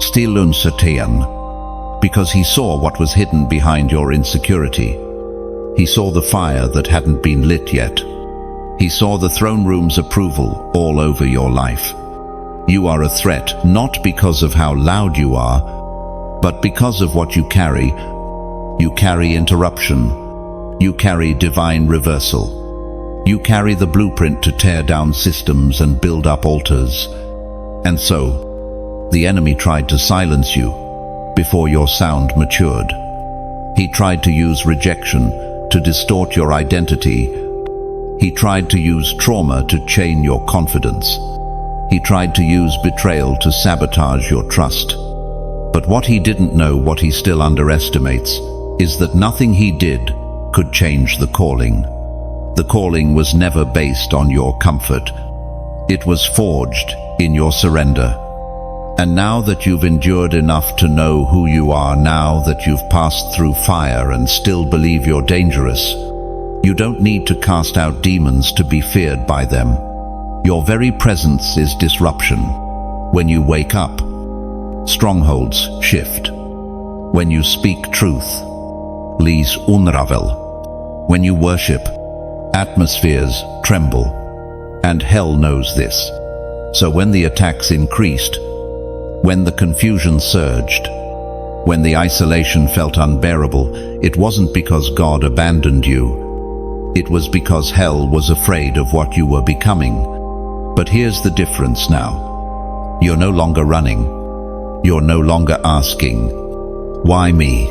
still uncertain, because he saw what was hidden behind your insecurity. He saw the fire that hadn't been lit yet. He saw the throne room's approval all over your life. You are a threat, not because of how loud you are, but because of what you carry. You carry interruption. You carry divine reversal. You carry the blueprint to tear down systems and build up altars. And so, the enemy tried to silence you before your sound matured. He tried to use rejection to distort your identity. He tried to use trauma to chain your confidence. He tried to use betrayal to sabotage your trust. But what he didn't know, what he still underestimates, is that nothing he did could change the calling. The calling was never based on your comfort. It was forged in your surrender. And now that you've endured enough to know who you are, now that you've passed through fire and still believe you're dangerous, you don't need to cast out demons to be feared by them. Your very presence is disruption. When you wake up, strongholds shift. When you speak truth, lees unravel. When you worship, atmospheres tremble. And hell knows this. So when the attacks increased, when the confusion surged, when the isolation felt unbearable, it wasn't because God abandoned you. It was because hell was afraid of what you were becoming. But here's the difference now. You're no longer running. You're no longer asking, why me?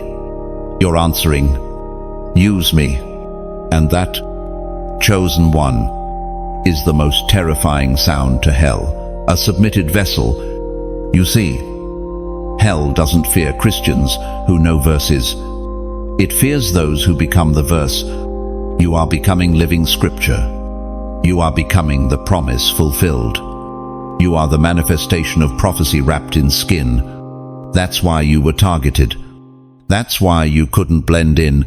You're answering, use me. And that, chosen one, is the most terrifying sound to hell, a submitted vessel. You see, hell doesn't fear Christians who know verses. It fears those who become the verse. You are becoming living scripture. You are becoming the promise fulfilled. You are the manifestation of prophecy wrapped in skin. That's why you were targeted. That's why you couldn't blend in.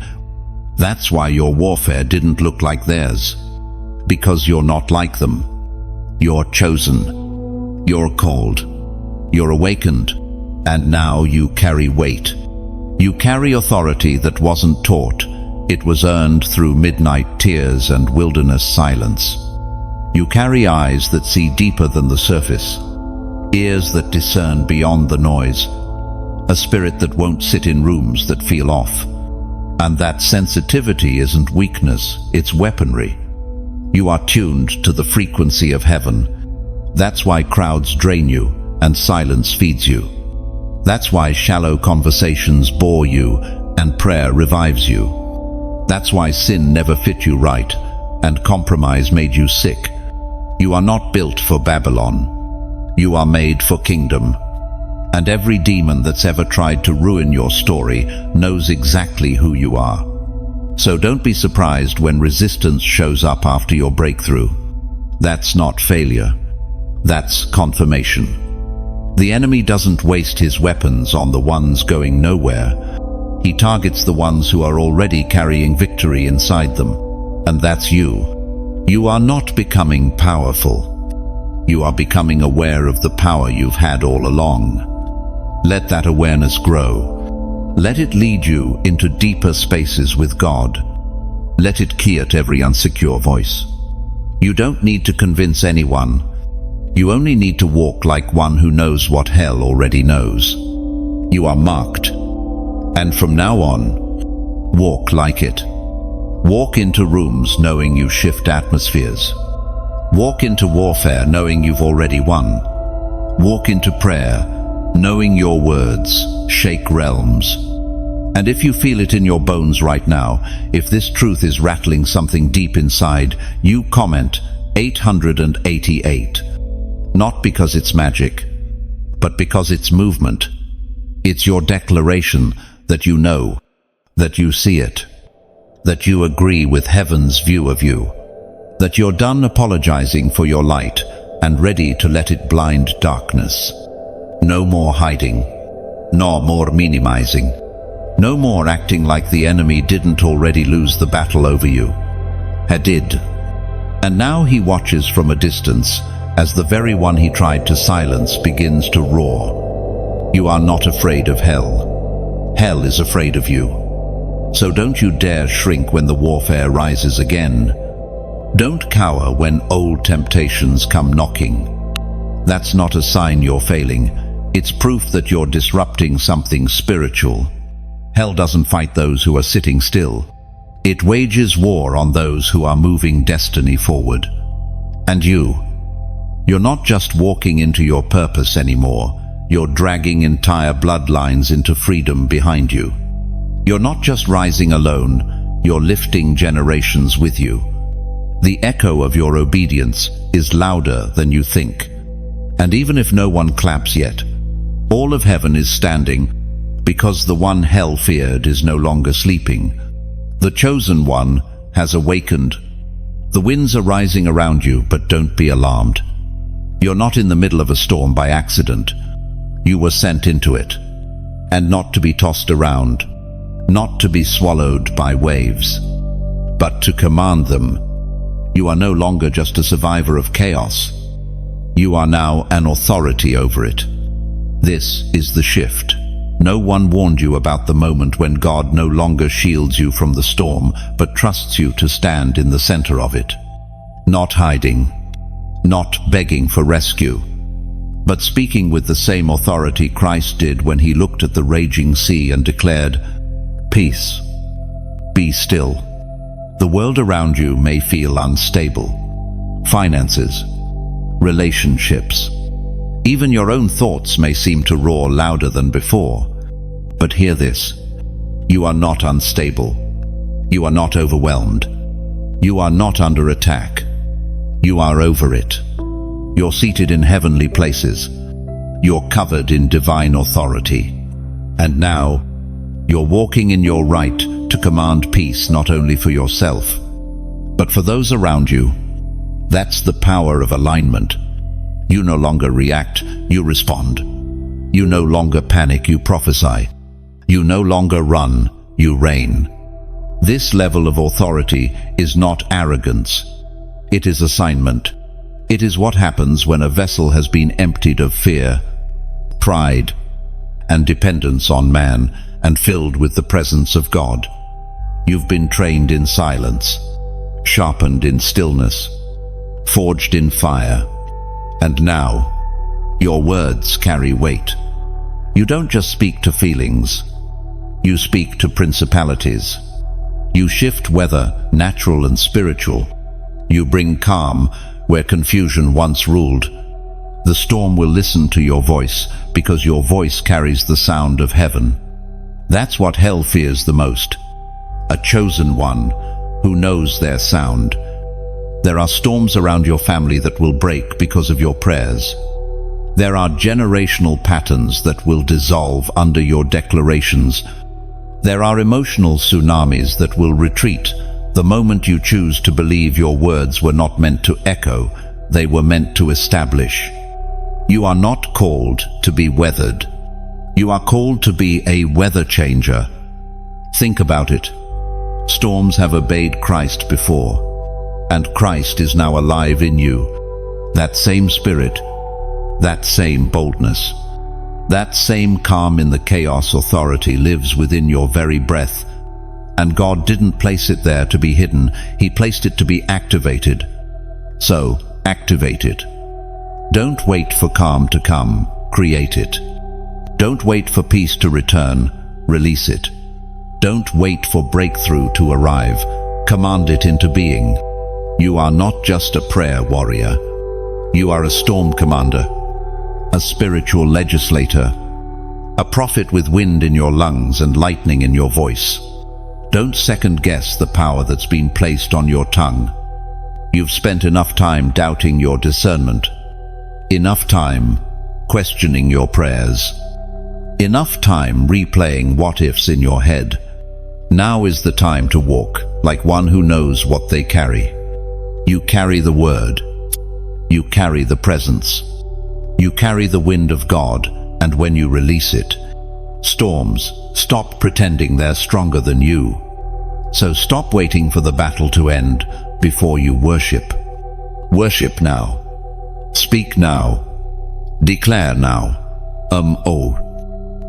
That's why your warfare didn't look like theirs. Because you're not like them. You're chosen. You're called. You're awakened. And now you carry weight. You carry authority that wasn't taught. It was earned through midnight tears and wilderness silence. You carry eyes that see deeper than the surface. ears that discern beyond the noise, a spirit that won't sit in rooms that feel off. And that sensitivity isn't weakness, it's weaponry. You are tuned to the frequency of heaven. That's why crowds drain you and silence feeds you. That's why shallow conversations bore you and prayer revives you. That's why sin never fit you right and compromise made you sick. You are not built for Babylon. You are made for kingdom. And every demon that's ever tried to ruin your story knows exactly who you are. So don't be surprised when resistance shows up after your breakthrough. That's not failure. That's confirmation. The enemy doesn't waste his weapons on the ones going nowhere. He targets the ones who are already carrying victory inside them. And that's you. You are not becoming powerful. You are becoming aware of the power you've had all along. Let that awareness grow. Let it lead you into deeper spaces with God. Let it quiet every insecure voice. You don't need to convince anyone. You only need to walk like one who knows what hell already knows. You are marked. And from now on, walk like it. Walk into rooms knowing you shift atmospheres. Walk into warfare knowing you've already won. Walk into prayer knowing your words shake realms. And if you feel it in your bones right now, if this truth is rattling something deep inside, you comment 888. Not because it's magic, but because it's movement. It's your declaration that you know, that you see it, that you agree with heaven's view of you, that you're done apologizing for your light and ready to let it blind darkness. No more hiding, no more minimizing, no more acting like the enemy didn't already lose the battle over you. He did. And now he watches from a distance as the very one he tried to silence begins to roar. You are not afraid of hell. Hell is afraid of you. So don't you dare shrink when the warfare rises again. Don't cower when old temptations come knocking. That's not a sign you're failing. It's proof that you're disrupting something spiritual. Hell doesn't fight those who are sitting still. It wages war on those who are moving destiny forward. And you're not just walking into your purpose anymore. You're dragging entire bloodlines into freedom behind you. You're not just rising alone, you're lifting generations with you. The echo of your obedience is louder than you think. And even if no one claps yet, all of heaven is standing because the one hell feared is no longer sleeping. The chosen one has awakened. The winds are rising around you, but don't be alarmed. You're not in the middle of a storm by accident. You were sent into it, and not to be tossed around, not to be swallowed by waves, but to command them. You are no longer just a survivor of chaos. You are now an authority over it. This is the shift. No one warned you about the moment when God no longer shields you from the storm, but trusts you to stand in the center of it. Not hiding, not begging for rescue, but speaking with the same authority Christ did when he looked at the raging sea and declared, "Peace, be still." The world around you may feel unstable. Finances, relationships, even your own thoughts may seem to roar louder than before. But hear this: you are not unstable. You are not overwhelmed. You are not under attack. You are over it. You're seated in heavenly places. You're covered in divine authority. And now, you're walking in your right to command peace not only for yourself, but for those around you. That's the power of alignment. You no longer react, you respond. You no longer panic, you prophesy. You no longer run, you reign. This level of authority is not arrogance. It is assignment. It is what happens when a vessel has been emptied of fear, pride, and dependence on man, and filled with the presence of God. You've been trained in silence, sharpened in stillness, forged in fire, and now Your words carry weight. You don't just speak to feelings. You speak to principalities. You shift weather, natural and spiritual. You bring calm where confusion once ruled. The storm will listen to your voice because your voice carries the sound of heaven. That's what hell fears the most. A chosen one who knows their sound. There are storms around your family that will break because of your prayers. There are generational patterns that will dissolve under your declarations. There are emotional tsunamis that will retreat the moment you choose to believe your words were not meant to echo, they were meant to establish. You are not called to be weathered. You are called to be a weather changer. Think about it. Storms have obeyed Christ before, and Christ is now alive in you. That same spirit, that same boldness, that same calm in the chaos authority lives within your very breath. And God didn't place it there to be hidden, He placed it to be activated. So, activate it. Don't wait for calm to come, create it. Don't wait for peace to return, release it. Don't wait for breakthrough to arrive, command it into being. You are not just a prayer warrior. You are a storm commander, a spiritual legislator, a prophet with wind in your lungs and lightning in your voice. Don't second-guess the power that's been placed on your tongue. You've spent enough time doubting your discernment, enough time questioning your prayers, enough time replaying what-ifs in your head. Now is the time to walk like one who knows what they carry. You carry the word. You carry the presence. You carry the wind of God, and when you release it, storms stop pretending they're stronger than you. So stop waiting for the battle to end before you worship. Worship now. Speak now. Declare now.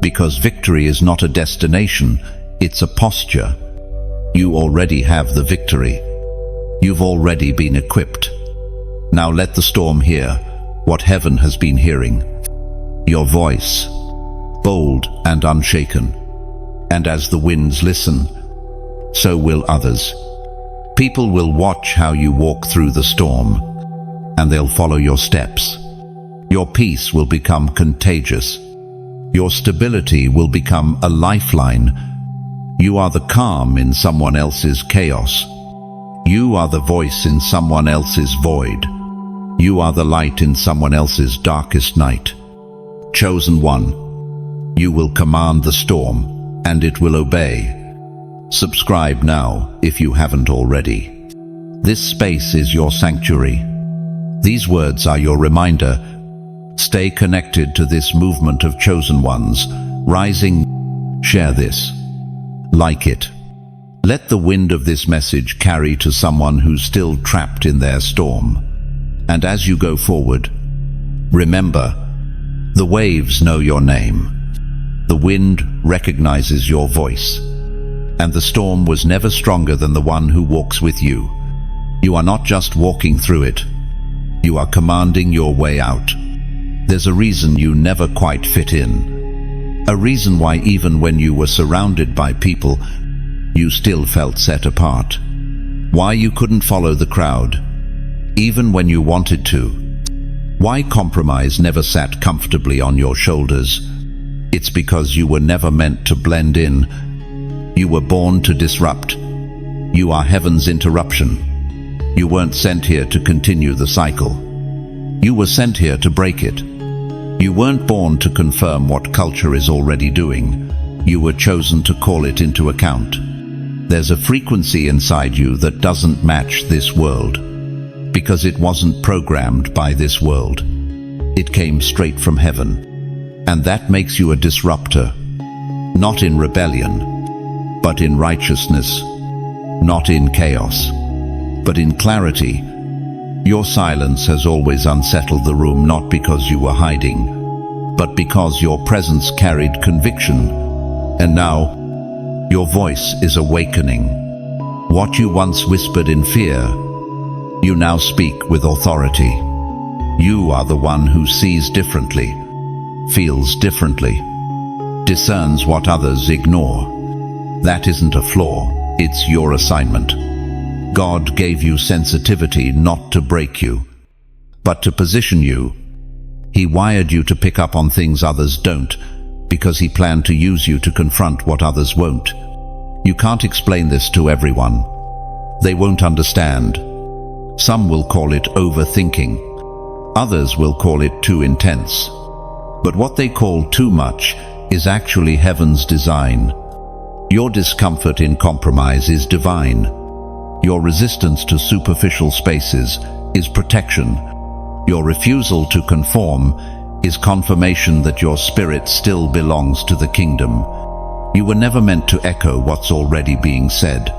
Because victory is not a destination, it's a posture. You already have the victory. You've already been equipped. Now let the storm hear what heaven has been hearing. Your voice, bold and unshaken. And as the winds listen, so will others. People will watch how you walk through the storm, and they'll follow your steps. Your peace will become contagious. Your stability will become a lifeline. You are the calm in someone else's chaos. You are the voice in someone else's void. You are the light in someone else's darkest night. Chosen one, you will command the storm, and it will obey. Subscribe now if you haven't already. This space is your sanctuary. These words are your reminder. Stay connected to this movement of chosen ones, rising. Share this. Like it. Let the wind of this message carry to someone who's still trapped in their storm. And as you go forward, remember, the waves know your name. The wind recognizes your voice. And the storm was never stronger than the one who walks with you. You are not just walking through it. You are commanding your way out. There's a reason you never quite fit in. A reason why even when you were surrounded by people, you still felt set apart. Why you couldn't follow the crowd, even when you wanted to. Why compromise never sat comfortably on your shoulders. It's because you were never meant to blend in. You were born to disrupt. You are heaven's interruption. You weren't sent here to continue the cycle. You were sent here to break it. You weren't born to confirm what culture is already doing. You were chosen to call it into account. There's a frequency inside you that doesn't match this world, because it wasn't programmed by this world. It came straight from heaven. And that makes you a disruptor, not in rebellion, but in righteousness, not in chaos, but in clarity. Your silence has always unsettled the room, not because you were hiding, but because your presence carried conviction. And now, your voice is awakening. What you once whispered in fear, you now speak with authority. You are the one who sees differently, feels differently, discerns what others ignore. That isn't a flaw, it's your assignment. God gave you sensitivity not to break you, but to position you. He wired you to pick up on things others don't, because He planned to use you to confront what others won't. You can't explain this to everyone. They won't understand. Some will call it overthinking. Others will call it too intense. But what they call too much is actually heaven's design. Your discomfort in compromise is divine. Your resistance to superficial spaces is protection. Your refusal to conform is confirmation that your spirit still belongs to the kingdom. You were never meant to echo what's already being said.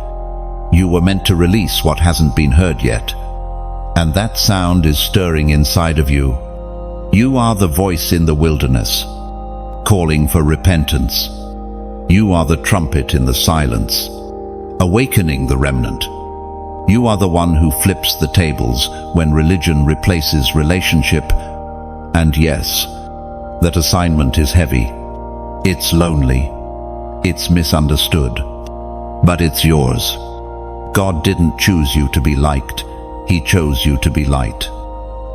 You were meant to release what hasn't been heard yet. And that sound is stirring inside of you. You are the voice in the wilderness, calling for repentance. You are the trumpet in the silence, awakening the remnant. You are the one who flips the tables when religion replaces relationship. And yes, that assignment is heavy. It's lonely. It's misunderstood. But it's yours. God didn't choose you to be liked. He chose you to be light.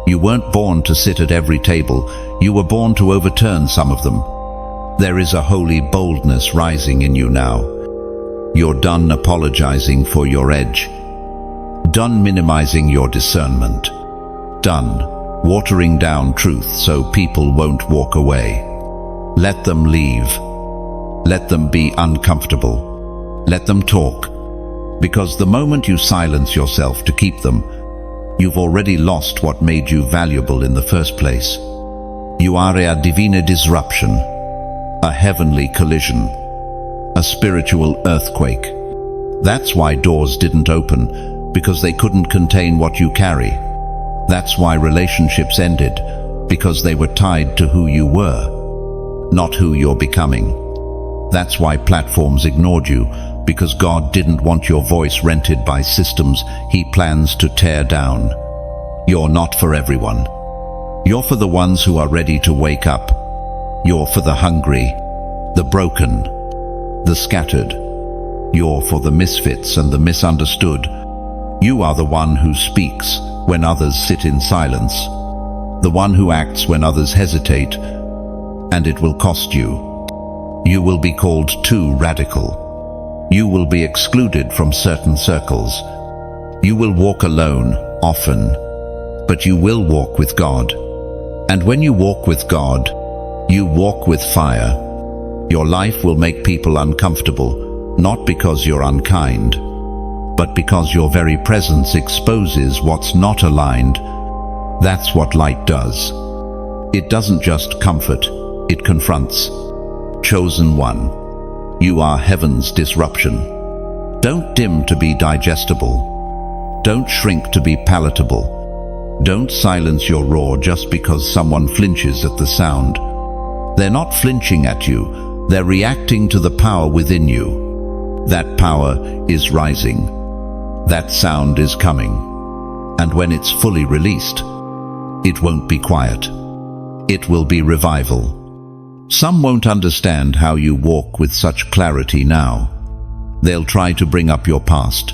You weren't born to sit at every table. You were born to overturn some of them. There is a holy boldness rising in you now. You're done apologizing for your edge. Done minimizing your discernment. Done watering down truth so people won't walk away. Let them leave. Let them be uncomfortable. Let them talk. Because the moment you silence yourself to keep them, you've already lost what made you valuable in the first place. You are a divine disruption, a heavenly collision, a spiritual earthquake. That's why doors didn't open, because they couldn't contain what you carry. That's why relationships ended, because they were tied to who you were, not who you're becoming. That's why platforms ignored you, because God didn't want your voice rented by systems He plans to tear down. You're not for everyone. You're for the ones who are ready to wake up. You're for the hungry, the broken, the scattered. You're for the misfits and the misunderstood. You are the one who speaks when others sit in silence, the one who acts when others hesitate, and it will cost you. You will be called too radical. You will be excluded from certain circles. You will walk alone, often, but you will walk with God. And when you walk with God, you walk with fire. Your life will make people uncomfortable, not because you're unkind, but because your very presence exposes what's not aligned. That's what light does. It doesn't just comfort, it confronts. Chosen one. You are heaven's disruption. Don't dim to be digestible. Don't shrink to be palatable. Don't silence your roar just because someone flinches at the sound. They're not flinching at you, they're reacting to the power within you. That power is rising. That sound is coming. And when it's fully released, it won't be quiet. It will be revival. Some won't understand how you walk with such clarity now. They'll try to bring up your past,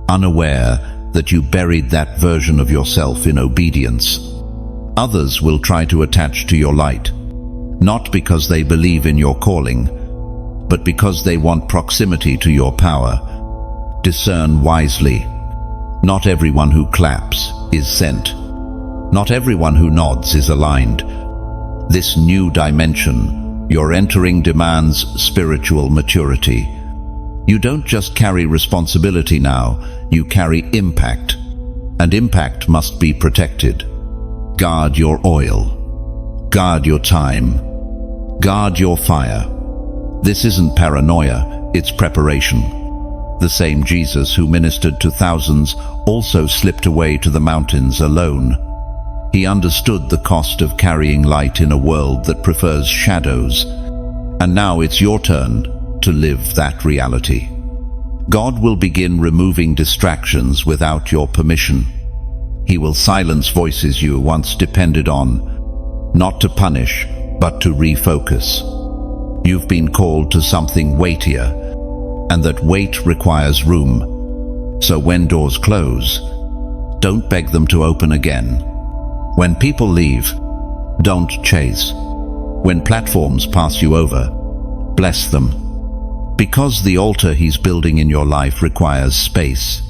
unaware that you buried that version of yourself in obedience. Others will try to attach to your light, not because they believe in your calling, but because they want proximity to your power. Discern wisely. Not everyone who claps is sent. Not everyone who nods is aligned. This new dimension you're entering demands spiritual maturity. You don't just carry responsibility now, you carry impact. And impact must be protected. Guard your oil. Guard your time. Guard your fire. This isn't paranoia, it's preparation. The same Jesus who ministered to thousands also slipped away to the mountains alone. He understood the cost of carrying light in a world that prefers shadows. And now it's your turn to live that reality. God will begin removing distractions without your permission. He will silence voices you once depended on, not to punish, but to refocus. You've been called to something weightier, and that weight requires room. So when doors close, don't beg them to open again. When people leave, don't chase. When platforms pass you over, bless them. Because the altar He's building in your life requires space.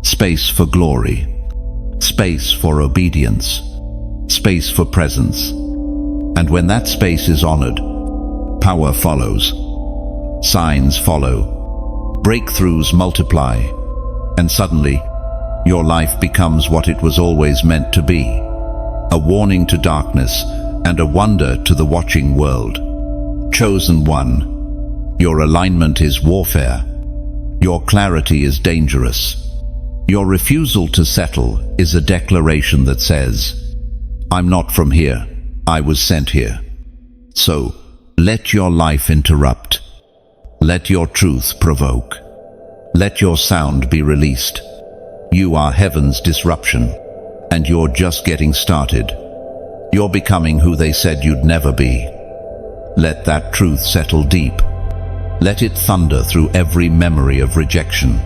Space for glory. Space for obedience. Space for presence. And when that space is honored, power follows. Signs follow. Breakthroughs multiply. And suddenly, your life becomes what it was always meant to be. A warning to darkness and a wonder to the watching world. Chosen one, your alignment is warfare. Your clarity is dangerous. Your refusal to settle is a declaration that says, I'm not from here, I was sent here. So, let your life interrupt. Let your truth provoke. Let your sound be released. You are heaven's disruption, and you're just getting started. You're becoming who they said you'd never be. Let that truth settle deep. Let it thunder through every memory of rejection,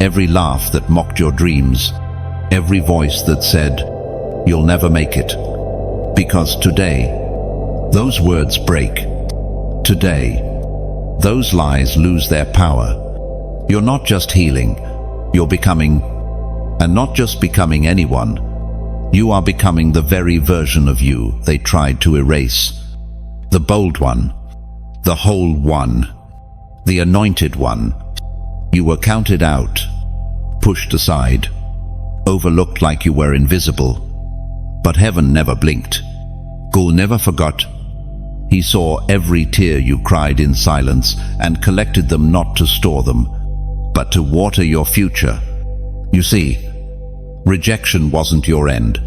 every laugh that mocked your dreams, every voice that said, you'll never make it. Because today, those words break. Today, those lies lose their power. You're not just healing, you're becoming, and not just becoming anyone. You are becoming the very version of you they tried to erase. The bold one, the whole one, the anointed one. You were counted out, pushed aside, overlooked like you were invisible. But heaven never blinked. Gul never forgot. He saw every tear you cried in silence and collected them not to store them, but to water your future. You see, rejection wasn't your end.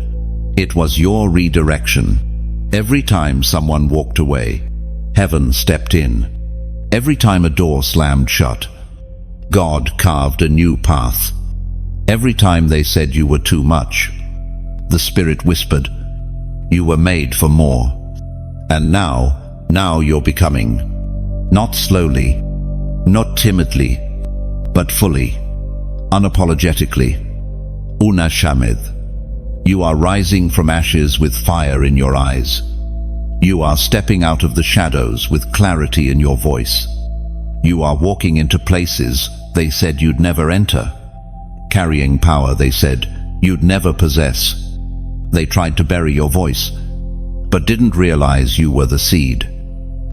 It was your redirection. Every time someone walked away, heaven stepped in. Every time a door slammed shut, God carved a new path. Every time they said you were too much, the Spirit whispered, you were made for more. And now you're becoming, not slowly, not timidly, but fully, unapologetically. Una Shamid. You are rising from ashes with fire in your eyes. You are stepping out of the shadows with clarity in your voice. You are walking into places they said you'd never enter, carrying power they said you'd never possess. They tried to bury your voice, but didn't realize you were the seed.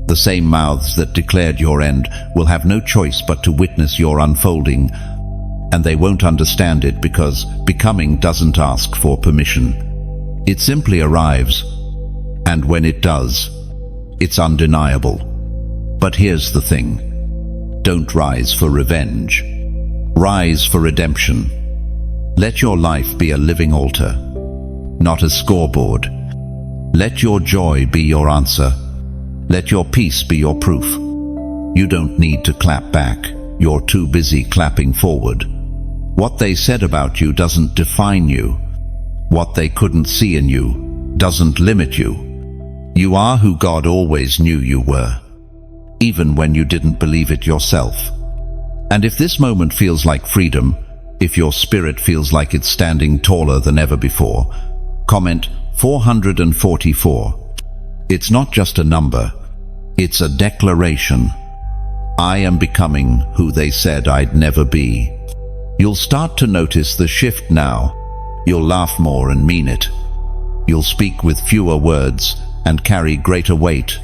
The same mouths that declared your end will have no choice but to witness your unfolding, and they won't understand it because becoming doesn't ask for permission. It simply arrives, and when it does, it's undeniable. But here's the thing. Don't rise for revenge. Rise for redemption. Let your life be a living altar, not a scoreboard. Let your joy be your answer. Let your peace be your proof. You don't need to clap back. You're too busy clapping forward. What they said about you doesn't define you. What they couldn't see in you doesn't limit you. You are who God always knew you were, even when you didn't believe it yourself. And if this moment feels like freedom, if your spirit feels like it's standing taller than ever before, comment 444. It's not just a number, it's a declaration. I am becoming who they said I'd never be. You'll start to notice the shift now. You'll laugh more and mean it. You'll speak with fewer words and carry greater weight.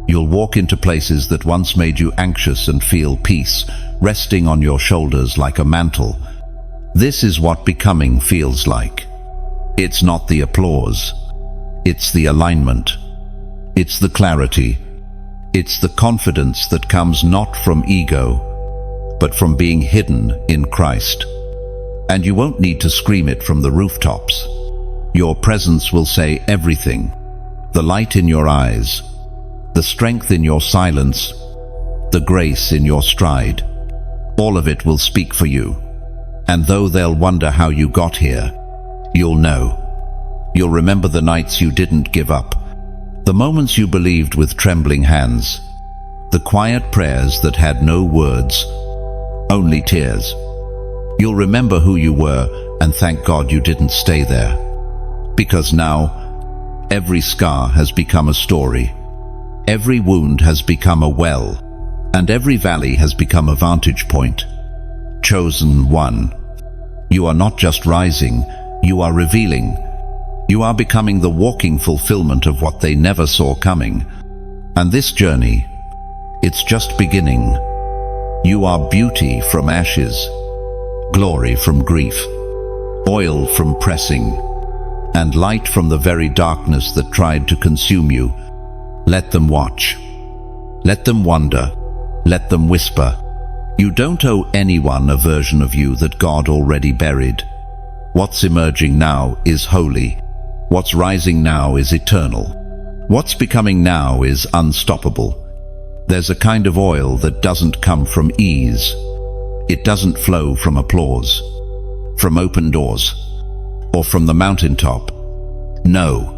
You'll walk into places that once made you anxious and feel peace, resting on your shoulders like a mantle. This is what becoming feels like. It's not the applause. It's the alignment. It's the clarity. It's the confidence that comes not from ego, but from being hidden in Christ. And you won't need to scream it from the rooftops. Your presence will say everything. The light in your eyes, the strength in your silence, the grace in your stride. All of it will speak for you. And though they'll wonder how you got here, You'll know. You'll remember the nights you didn't give up, the moments you believed with trembling hands, the quiet prayers that had no words, only tears. You'll remember who you were and thank God you didn't stay there. Because now, every scar has become a story. Every wound has become a well, and every valley has become a vantage point. Chosen one. You are not just rising, you are revealing. You are becoming the walking fulfillment of what they never saw coming. And this journey, it's just beginning. You are beauty from ashes, glory from grief, oil from pressing, and light from the very darkness that tried to consume you. Let them watch. Let them wonder. Let them whisper. You don't owe anyone a version of you that God already buried. What's emerging now is holy. What's rising now is eternal. What's becoming now is unstoppable. There's a kind of oil that doesn't come from ease. It doesn't flow from applause, from open doors, or from the mountaintop. No.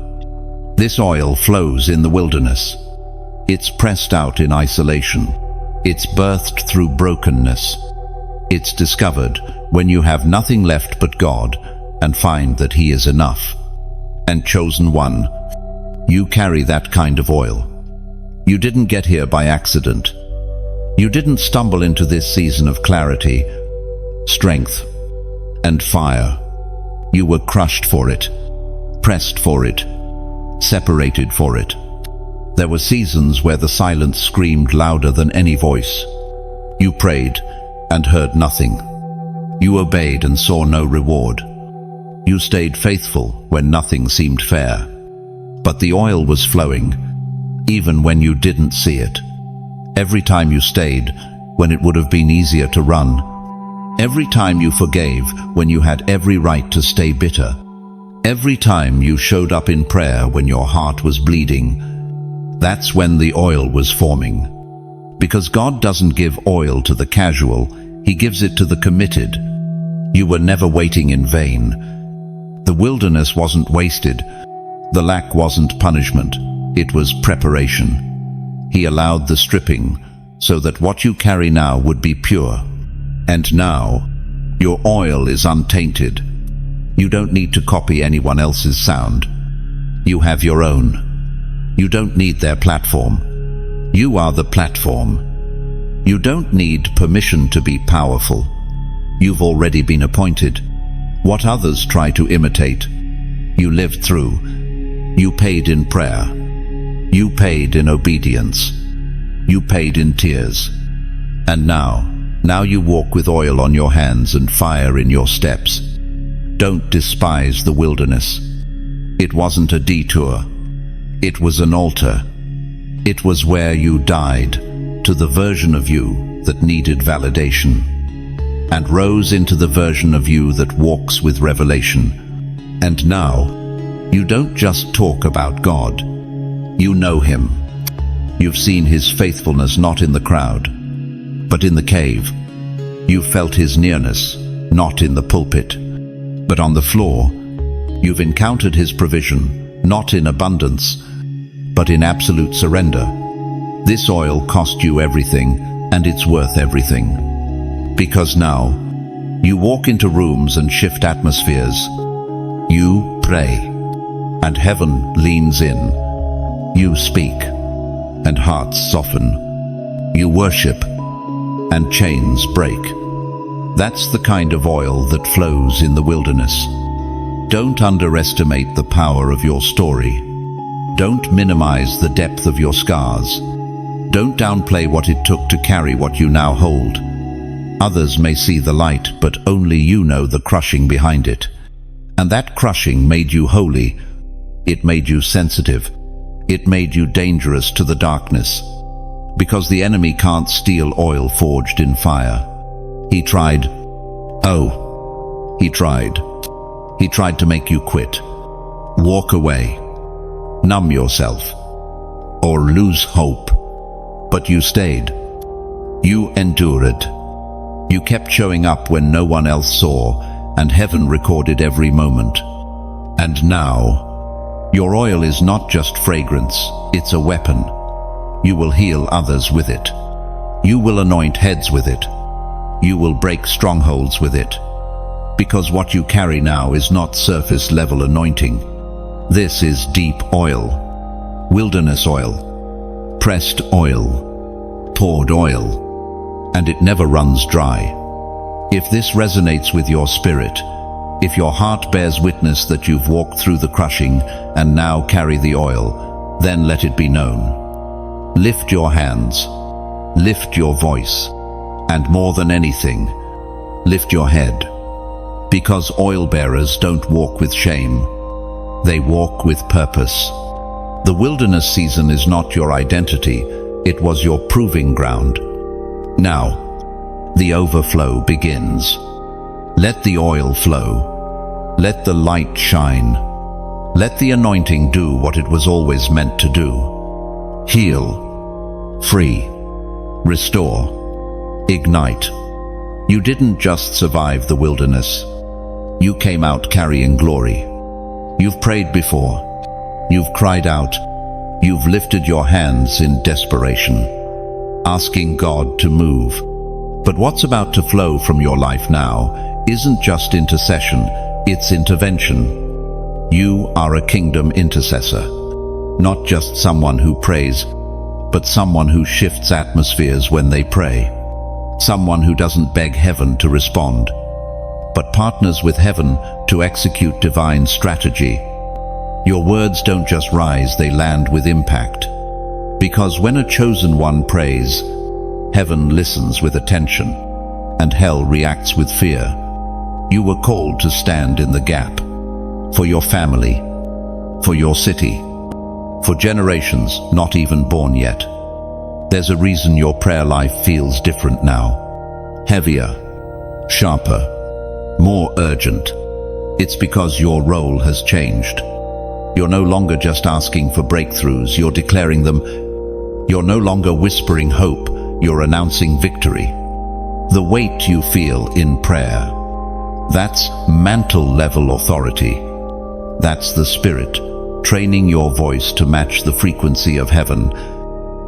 This oil flows in the wilderness. It's pressed out in isolation. It's birthed through brokenness. It's discovered when you have nothing left but God and find that He is enough. And chosen one, you carry that kind of oil. You didn't get here by accident. You didn't stumble into this season of clarity, strength, and fire. You were crushed for it, pressed for it, separated for it. There were seasons where the silence screamed louder than any voice. You prayed and heard nothing. You obeyed and saw no reward. You stayed faithful when nothing seemed fair. But the oil was flowing, even when you didn't see it. Every time you stayed, when it would have been easier to run. Every time you forgave, when you had every right to stay bitter. Every time you showed up in prayer when your heart was bleeding. That's when the oil was forming. Because God doesn't give oil to the casual, He gives it to the committed. You were never waiting in vain. The wilderness wasn't wasted. The lack wasn't punishment. It was preparation. He allowed the stripping so that what you carry now would be pure. And now, your oil is untainted. You don't need to copy anyone else's sound. You have your own. You don't need their platform. You are the platform. You don't need permission to be powerful. You've already been appointed. What others try to imitate, you lived through. You paid in prayer. You paid in obedience. You paid in tears. And now you walk with oil on your hands and fire in your steps. Don't despise the wilderness. It wasn't a detour. It was an altar. It was where you died to the version of you that needed validation, and rose into the version of you that walks with revelation. And now, you don't just talk about God. You know Him. You've seen His faithfulness not in the crowd, but in the cave. You've felt His nearness, not in the pulpit, but on the floor. You've encountered His provision, not in abundance, but in absolute surrender. This oil cost you everything, and it's worth everything. Because now, you walk into rooms and shift atmospheres. You pray, and heaven leans in. You speak, and hearts soften. You worship, and chains break. That's the kind of oil that flows in the wilderness. Don't underestimate the power of your story. Don't minimize the depth of your scars. Don't downplay what it took to carry what you now hold. Others may see the light, but only you know the crushing behind it. And that crushing made you holy. It made you sensitive. It made you dangerous to the darkness. Because the enemy can't steal oil forged in fire. He tried. Oh, he tried. He tried to make you quit. Walk away. Numb yourself. Or lose hope. But you stayed. You endured. You kept showing up when no one else saw, and heaven recorded every moment. And now, your oil is not just fragrance, it's a weapon. You will heal others with it. You will anoint heads with it. You will break strongholds with it. Because what you carry now is not surface-level anointing. This is deep oil, wilderness oil, pressed oil, poured oil, and it never runs dry. If this resonates with your spirit, if your heart bears witness that you've walked through the crushing and now carry the oil, then let it be known. Lift your hands, lift your voice, and more than anything, lift your head. Because oil bearers don't walk with shame, they walk with purpose. The wilderness season is not your identity, it was your proving ground. Now, the overflow begins. Let the oil flow. Let the light shine. Let the anointing do what it was always meant to do. Heal, free, restore, ignite. You didn't just survive the wilderness. You came out carrying glory. You've prayed before. You've cried out. You've lifted your hands in desperation, asking God to move. But what's about to flow from your life now isn't just intercession, it's intervention. You are a kingdom intercessor, not just someone who prays, but someone who shifts atmospheres when they pray. Someone who doesn't beg heaven to respond, but partners with heaven to execute divine strategy. Your words don't just rise, they land with impact. Because when a chosen one prays, heaven listens with attention, and hell reacts with fear. You were called to stand in the gap, for your family, for your city, for generations not even born yet. There's a reason your prayer life feels different now. Heavier, sharper, more urgent. It's because your role has changed. You're no longer just asking for breakthroughs, you're declaring them. You're no longer whispering hope, you're announcing victory. The weight you feel in prayer, that's mantle-level authority. That's the Spirit, training your voice to match the frequency of heaven.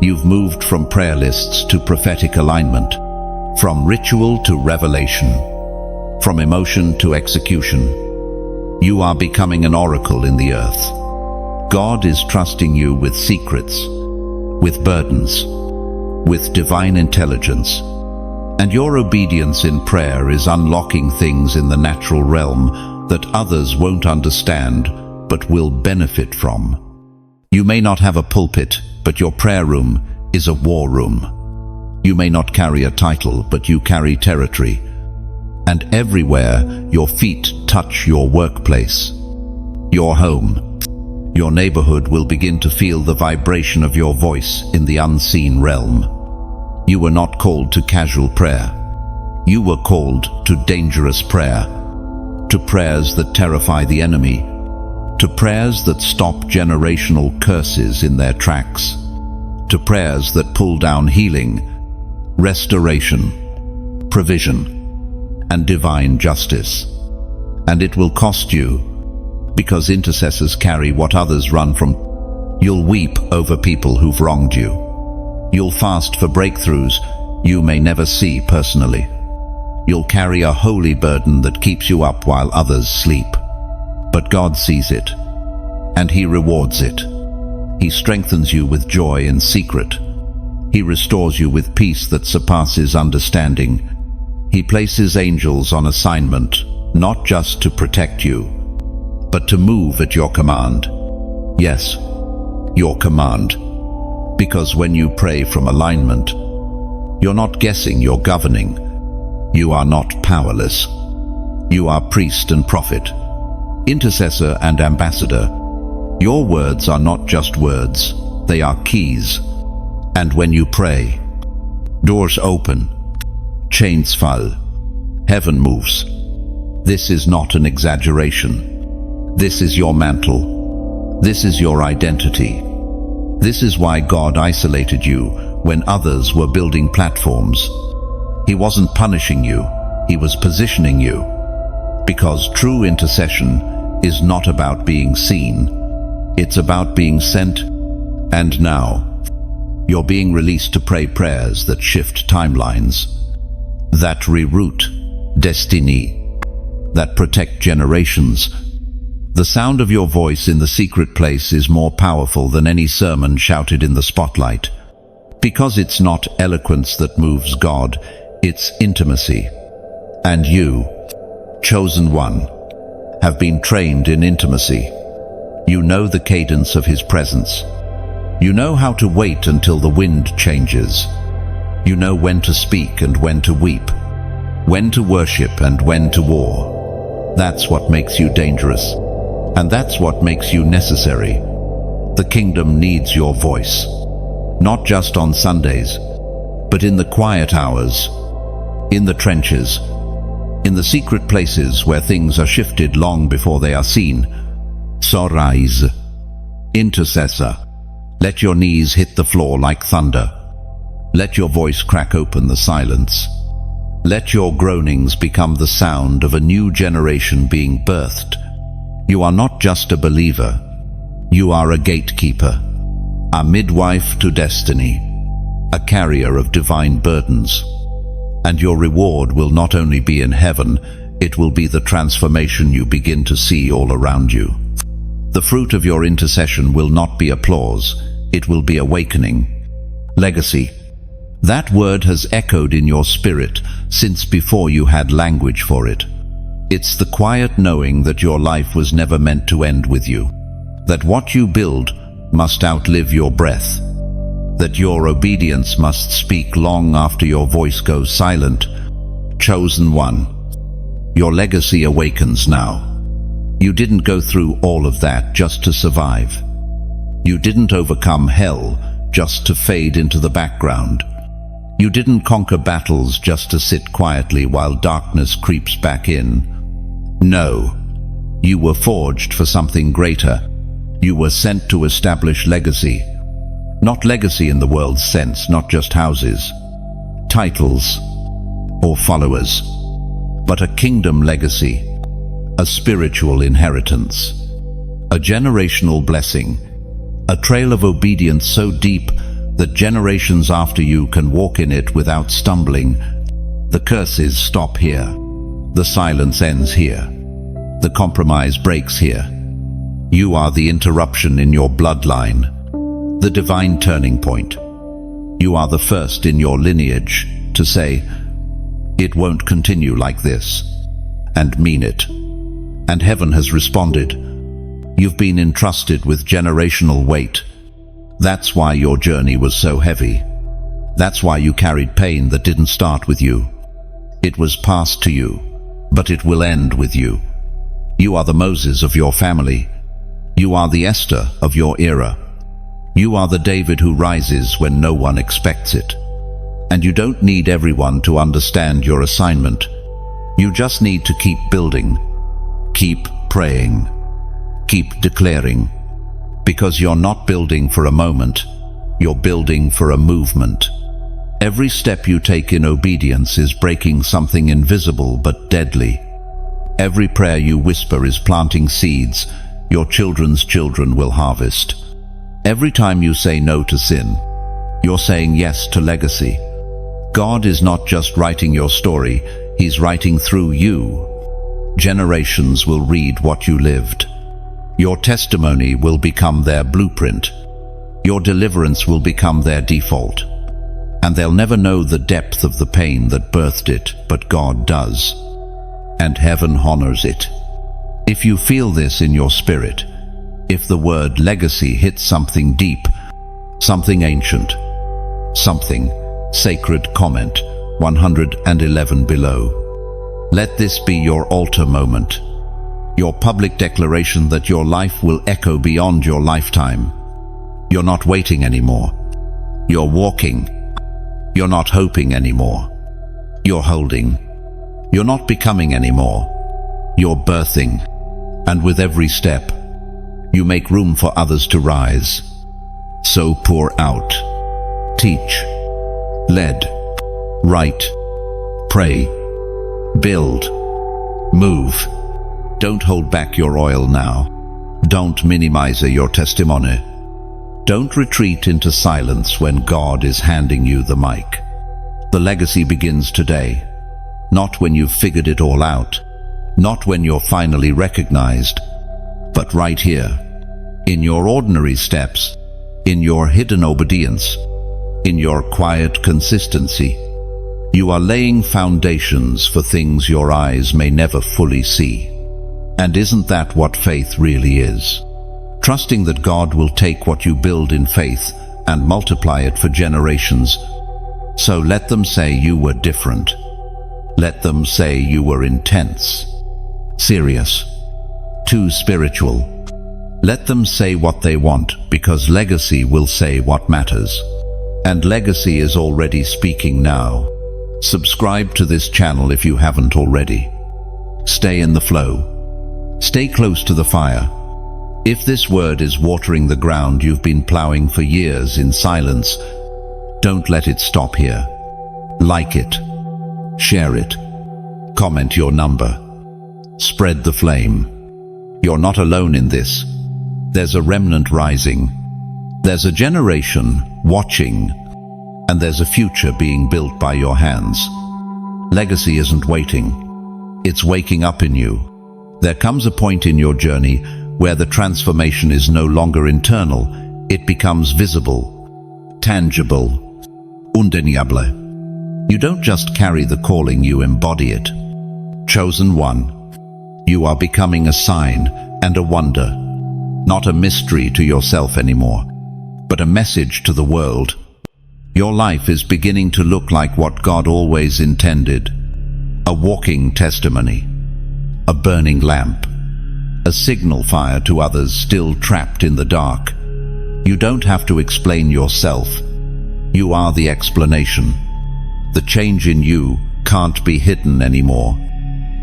You've moved from prayer lists to prophetic alignment, from ritual to revelation, from emotion to execution. You are becoming an oracle in the earth. God is trusting you with secrets, with burdens, with divine intelligence. And your obedience in prayer is unlocking things in the natural realm that others won't understand but will benefit from. You may not have a pulpit, but your prayer room is a war room. You may not carry a title, but you carry territory. And everywhere your feet touch your workplace, your home, your neighborhood will begin to feel the vibration of your voice in the unseen realm. You were not called to casual prayer. You were called to dangerous prayer, to prayers that terrify the enemy, to prayers that stop generational curses in their tracks, to prayers that pull down healing, restoration, provision, and divine justice. And it will cost you, because intercessors carry what others run from. You'll weep over people who've wronged you. You'll fast for breakthroughs you may never see personally. You'll carry a holy burden that keeps you up while others sleep. But God sees it, and He rewards it. He strengthens you with joy in secret. He restores you with peace that surpasses understanding. He places angels on assignment, not just to protect you, but to move at your command. Yes, your command. Because when you pray from alignment, you're not guessing, you're governing. You are not powerless. You are priest and prophet, intercessor and ambassador. Your words are not just words, they are keys. And when you pray, doors open, chains fall, heaven moves. This is not an exaggeration. This is your mantle. This is your identity. This is why God isolated you when others were building platforms. He wasn't punishing you, He was positioning you. Because true intercession is not about being seen. It's about being sent. And now, you're being released to pray prayers that shift timelines, that reroute destiny, that protect generations. The sound of your voice in the secret place is more powerful than any sermon shouted in the spotlight. Because it's not eloquence that moves God, it's intimacy. And you, chosen one, have been trained in intimacy. You know the cadence of His presence. You know how to wait until the wind changes. You know when to speak and when to weep, when to worship and when to war. That's what makes you dangerous. And that's what makes you necessary. The kingdom needs your voice. Not just on Sundays, but in the quiet hours, in the trenches, in the secret places where things are shifted long before they are seen. So rise, intercessor. Let your knees hit the floor like thunder. Let your voice crack open the silence. Let your groanings become the sound of a new generation being birthed. You are not just a believer. You are a gatekeeper, a midwife to destiny, a carrier of divine burdens. And your reward will not only be in heaven, it will be the transformation you begin to see all around you. The fruit of your intercession will not be applause, it will be awakening. Legacy. That word has echoed in your spirit since before you had language for it. It's the quiet knowing that your life was never meant to end with you, that what you build must outlive your breath, that your obedience must speak long after your voice goes silent. Chosen one, your legacy awakens now. You didn't go through all of that just to survive. You didn't overcome hell just to fade into the background. You didn't conquer battles just to sit quietly while darkness creeps back in. No, you were forged for something greater. You were sent to establish legacy. Not legacy in the world's sense, not just houses, titles, or followers, but a kingdom legacy, a spiritual inheritance, a generational blessing, a trail of obedience so deep that generations after you can walk in it without stumbling. The curses stop here. The silence ends here. The compromise breaks here. You are the interruption in your bloodline, the divine turning point. You are the first in your lineage to say, "It won't continue like this," and mean it. And heaven has responded. You've been entrusted with generational weight. That's why your journey was so heavy. That's why you carried pain that didn't start with you. It was passed to you, but it will end with you. You are the Moses of your family. You are the Esther of your era. You are the David who rises when no one expects it. And you don't need everyone to understand your assignment. You just need to keep building, keep praying, keep declaring. Because you're not building for a moment, you're building for a movement. Every step you take in obedience is breaking something invisible but deadly. Every prayer you whisper is planting seeds your children's children will harvest. Every time you say no to sin, you're saying yes to legacy. God is not just writing your story, He's writing through you. Generations will read what you lived. Your testimony will become their blueprint. Your deliverance will become their default. And they'll never know the depth of the pain that birthed it, but God does. And heaven honors it. If you feel this in your spirit, if the word legacy hits something deep, something ancient, something sacred, comment 111 below. Let this be your altar moment, your public declaration that your life will echo beyond your lifetime. You're not waiting anymore. You're walking. You're not hoping anymore. You're holding. You're not becoming anymore. You're birthing. And with every step, you make room for others to rise. So pour out, teach, lead, write, pray, build, move, Don't hold back your oil now. Don't minimize your testimony. Don't retreat into silence when God is handing you the mic. The legacy begins today, not when you've figured it all out, not when you're finally recognized, but right here, in your ordinary steps, in your hidden obedience, in your quiet consistency. You are laying foundations for things your eyes may never fully see. And isn't that what faith really is? Trusting that God will take what you build in faith and multiply it for generations. So let them say you were different. Let them say you were intense, serious, too spiritual. Let them say what they want, because legacy will say what matters. And legacy is already speaking now. Subscribe to this channel if you haven't already. Stay in the flow. Stay close to the fire. If this word is watering the ground you've been plowing for years in silence, don't let it stop here. Like it. Share it. Comment your number. Spread the flame. You're not alone in this. There's a remnant rising. There's a generation watching. And there's a future being built by your hands. Legacy isn't waiting. It's waking up in you. There comes a point in your journey where the transformation is no longer internal. It becomes visible, tangible, undeniable. You don't just carry the calling, you embody it. Chosen one. You are becoming a sign and a wonder. Not a mystery to yourself anymore, but a message to the world. Your life is beginning to look like what God always intended. A walking testimony. A burning lamp. A signal fire to others still trapped in the dark. You don't have to explain yourself. You are the explanation. The change in you can't be hidden anymore.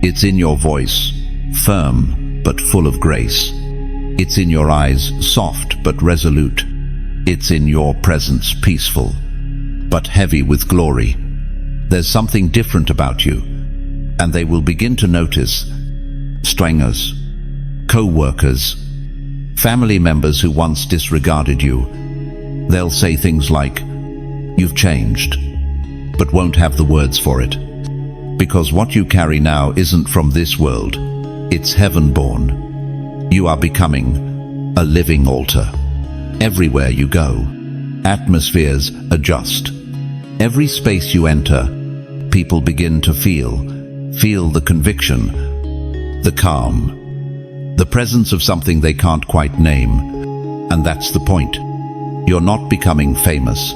It's in your voice, firm but full of grace. It's in your eyes, soft but resolute. It's in your presence, peaceful but heavy with glory. There's something different about you, and they will begin to notice. Strangers, co-workers, family members who once disregarded you. They'll say things like, "You've changed," but won't have the words for it. Because what you carry now isn't from this world, it's heaven-born. You are becoming a living altar. Everywhere you go, atmospheres adjust. Every space you enter, people begin to feel the conviction, the calm, the presence of something they can't quite name. And that's the point. You're not becoming famous.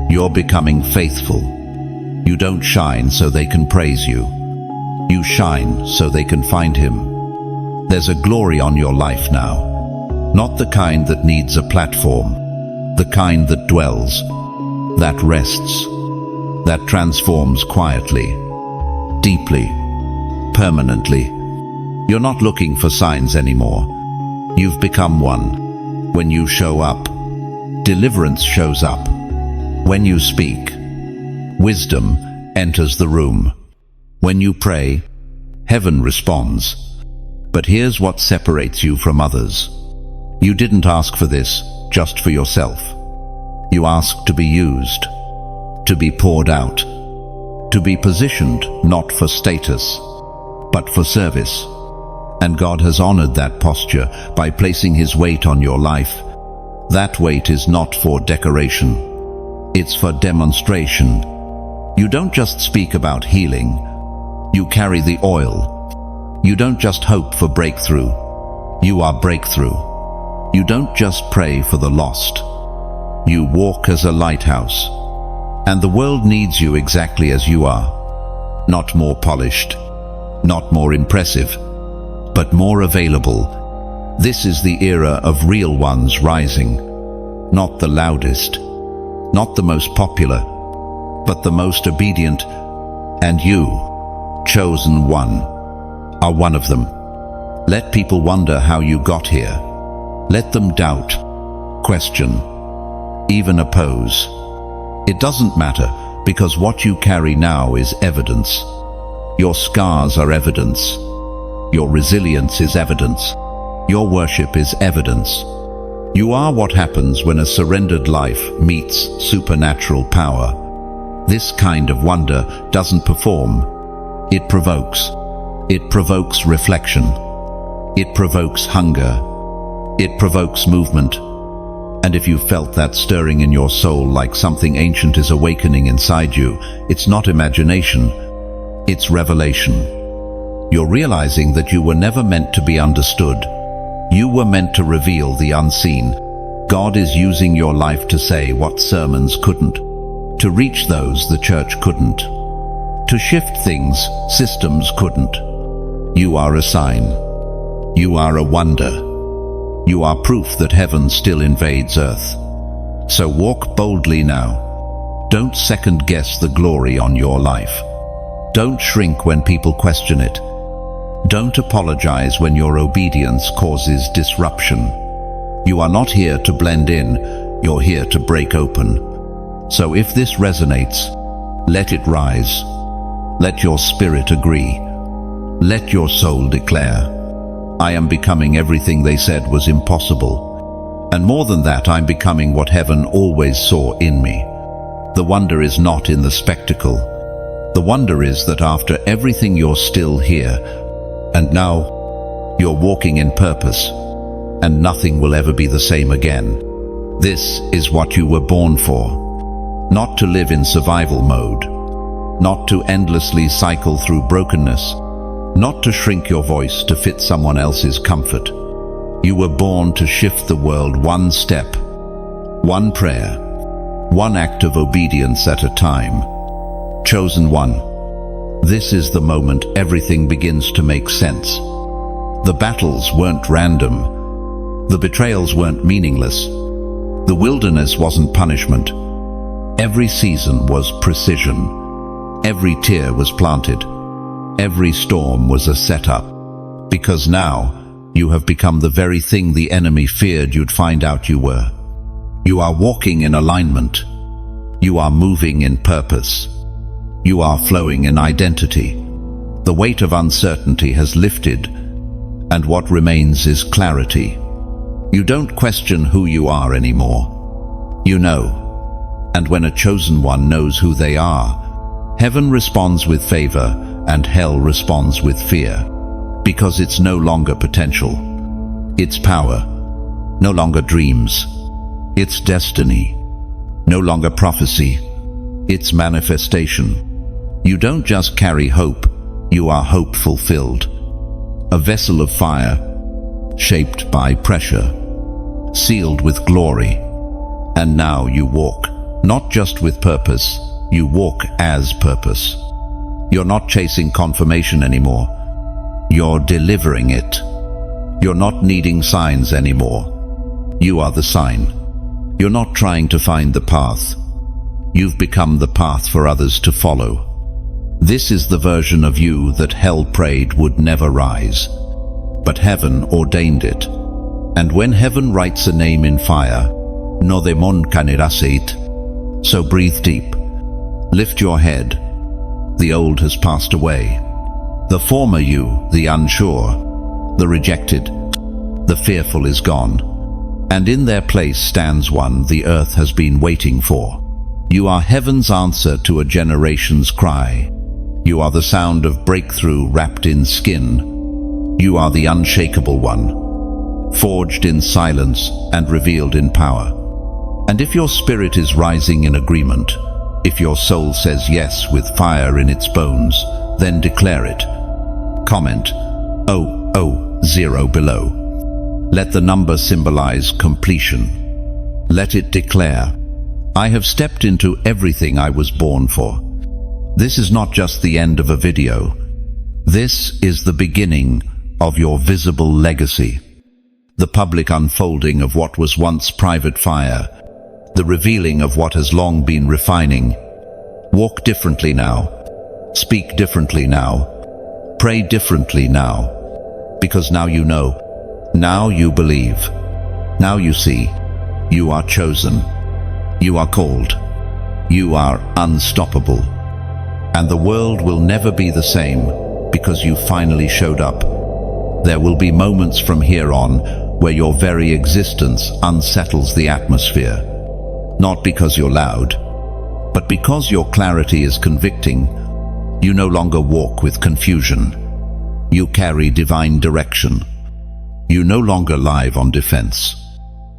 You're becoming faithful. You don't shine so they can praise you. You shine so they can find Him. There's a glory on your life now. Not the kind that needs a platform. The kind that dwells, that rests, that transforms quietly, deeply, permanently. You're not looking for signs anymore. You've become one. When you show up, deliverance shows up. When you speak, wisdom enters the room. When you pray, heaven responds. But here's what separates you from others. You didn't ask for this just for yourself. You asked to be used, to be poured out, to be positioned not for status, but for service. And God has honored that posture by placing His weight on your life. That weight is not for decoration. It's for demonstration. You don't just speak about healing. You carry the oil. You don't just hope for breakthrough. You are breakthrough. You don't just pray for the lost. You walk as a lighthouse. And the world needs you exactly as you are. Not more polished, not more impressive, but more available. This is the era of real ones rising. Not the loudest, not the most popular, but the most obedient. And you, chosen one, are one of them. Let people wonder how you got here. Let them doubt, question, even oppose. It doesn't matter, because what you carry now is evidence. Your scars are evidence. Your resilience is evidence. Your worship is evidence. You are what happens when a surrendered life meets supernatural power. This kind of wonder doesn't perform. It provokes. It provokes reflection. It provokes hunger. It provokes movement. And if you felt that stirring in your soul like something ancient is awakening inside you, it's not imagination, it's revelation. You're realizing that you were never meant to be understood. You were meant to reveal the unseen. God is using your life to say what sermons couldn't, to reach those the church couldn't, to shift things systems couldn't. You are a sign. You are a wonder. You are proof that heaven still invades earth. So walk boldly now. Don't second-guess the glory on your life. Don't shrink when people question it. Don't apologize when your obedience causes disruption. You are not here to blend in, you're here to break open. So if this resonates, let it rise. Let your spirit agree. Let your soul declare, I am becoming everything they said was impossible. And more than that, I'm becoming what heaven always saw in me. The wonder is not in the spectacle. The wonder is that after everything you're still here, and now you're walking in purpose, and nothing will ever be the same again. This is what you were born for. Not to live in survival mode. Not to endlessly cycle through brokenness. Not to shrink your voice to fit someone else's comfort. You were born to shift the world one step, one prayer, one act of obedience at a time. Chosen one. This is the moment everything begins to make sense. The battles weren't random. The betrayals weren't meaningless. The wilderness wasn't punishment. Every season was precision. Every tear was planted. Every storm was a setup. Because now, you have become the very thing the enemy feared you'd find out you were. You are walking in alignment. You are moving in purpose. You are flowing in identity. The weight of uncertainty has lifted, and what remains is clarity. You don't question who you are anymore. You know. And when a chosen one knows who they are, heaven responds with favor and hell responds with fear. Because it's no longer potential. It's power. No longer dreams. It's destiny. No longer prophecy. It's manifestation. You don't just carry hope, you are hope fulfilled. A vessel of fire, shaped by pressure, sealed with glory. And now you walk, not just with purpose, you walk as purpose. You're not chasing confirmation anymore. You're delivering it. You're not needing signs anymore. You are the sign. You're not trying to find the path. You've become the path for others to follow. This is the version of you that hell prayed would never rise. But heaven ordained it. And when heaven writes a name in fire, no demon can erase it. So breathe deep. Lift your head. The old has passed away. The former you, the unsure, the rejected, the fearful is gone. And in their place stands one the earth has been waiting for. You are heaven's answer to a generation's cry. You are the sound of breakthrough wrapped in skin. You are the unshakable one, forged in silence and revealed in power. And if your spirit is rising in agreement, if your soul says yes with fire in its bones, then declare it. Comment 000 below. Let the number symbolize completion. Let it declare, I have stepped into everything I was born for. This is not just the end of a video. This is the beginning of your visible legacy. The public unfolding of what was once private fire. The revealing of what has long been refining. Walk differently now. Speak differently now. Pray differently now. Because now you know. Now you believe. Now you see. You are chosen. You are called. You are unstoppable. And the world will never be the same because you finally showed up. There will be moments from here on where your very existence unsettles the atmosphere. Not because you're loud, but because your clarity is convicting. You no longer walk with confusion. You carry divine direction. You no longer live on defense.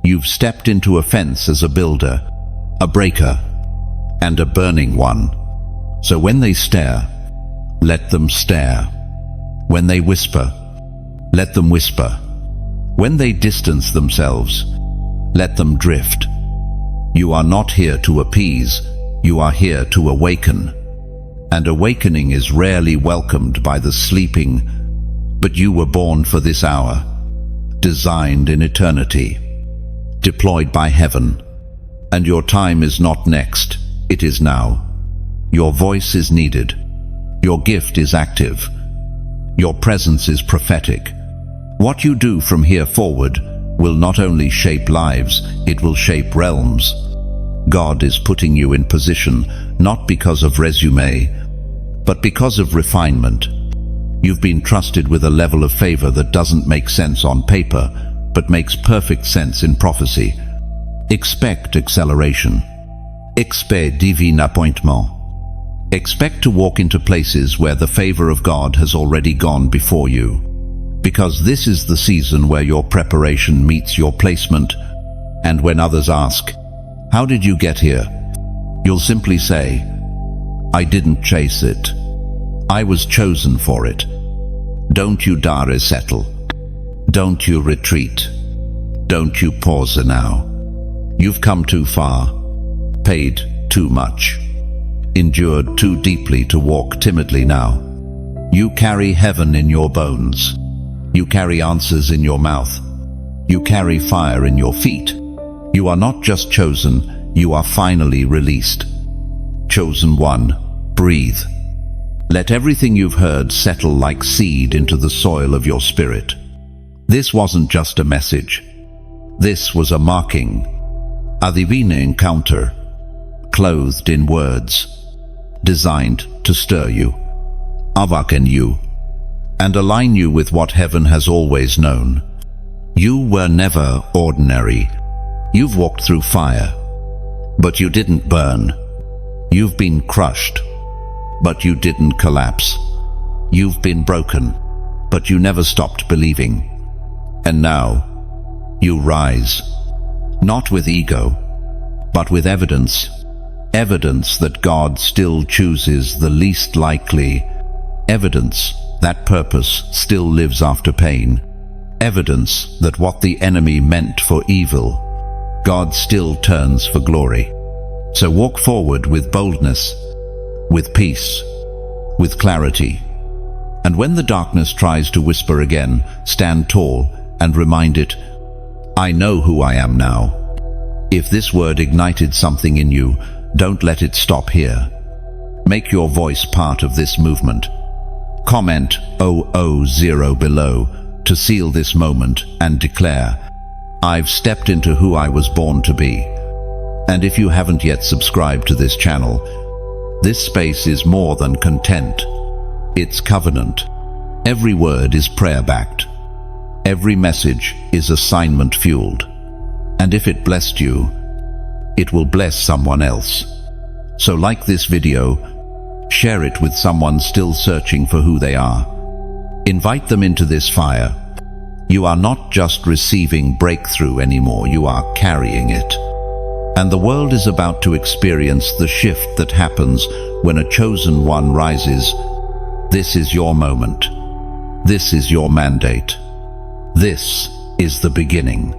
You've stepped into a fence as a builder, a breaker, and a burning one. So when they stare, let them stare. When they whisper, let them whisper. When they distance themselves, let them drift. You are not here to appease, you are here to awaken. And awakening is rarely welcomed by the sleeping, but you were born for this hour, designed in eternity, deployed by heaven. And your time is not next, it is now. Your voice is needed. Your gift is active. Your presence is prophetic. What you do from here forward will not only shape lives, it will shape realms. God is putting you in position, not because of resume, but because of refinement. You've been trusted with a level of favor that doesn't make sense on paper, but makes perfect sense in prophecy. Expect acceleration. Expect divin appointement. Expect to walk into places where the favor of God has already gone before you. Because this is the season where your preparation meets your placement, and when others ask, "How did you get here?" you'll simply say, "I didn't chase it. I was chosen for it." Don't you dare settle. Don't you retreat. Don't you pause now. You've come too far, paid too much, endured too deeply to walk timidly now. You carry heaven in your bones. You carry answers in your mouth. You carry fire in your feet. You are not just chosen, you are finally released. Chosen one, breathe. Let everything you've heard settle like seed into the soil of your spirit. This wasn't just a message. This was a marking, a divine encounter, clothed in words, designed to stir you, awaken you, and align you with what heaven has always known. You were never ordinary. You've walked through fire, but you didn't burn. You've been crushed, but you didn't collapse. You've been broken, but you never stopped believing. And now, you rise, not with ego, but with evidence. Evidence that God still chooses the least likely. Evidence that purpose still lives after pain. Evidence that what the enemy meant for evil, God still turns for glory. So walk forward with boldness, with peace, with clarity. And when the darkness tries to whisper again, stand tall and remind it, "I know who I am now." If this word ignited something in you, don't let it stop here. Make your voice part of this movement. Comment 000 below to seal this moment and declare, "I've stepped into who I was born to be." And if you haven't yet subscribed to this channel, this space is more than content. It's covenant. Every word is prayer-backed. Every message is assignment-fueled. And if it blessed you, it will bless someone else. So like this video, share it with someone still searching for who they are. Invite them into this fire. You are not just receiving breakthrough anymore, you are carrying it. And the world is about to experience the shift that happens when a chosen one rises. This is your moment. This is your mandate. This is the beginning.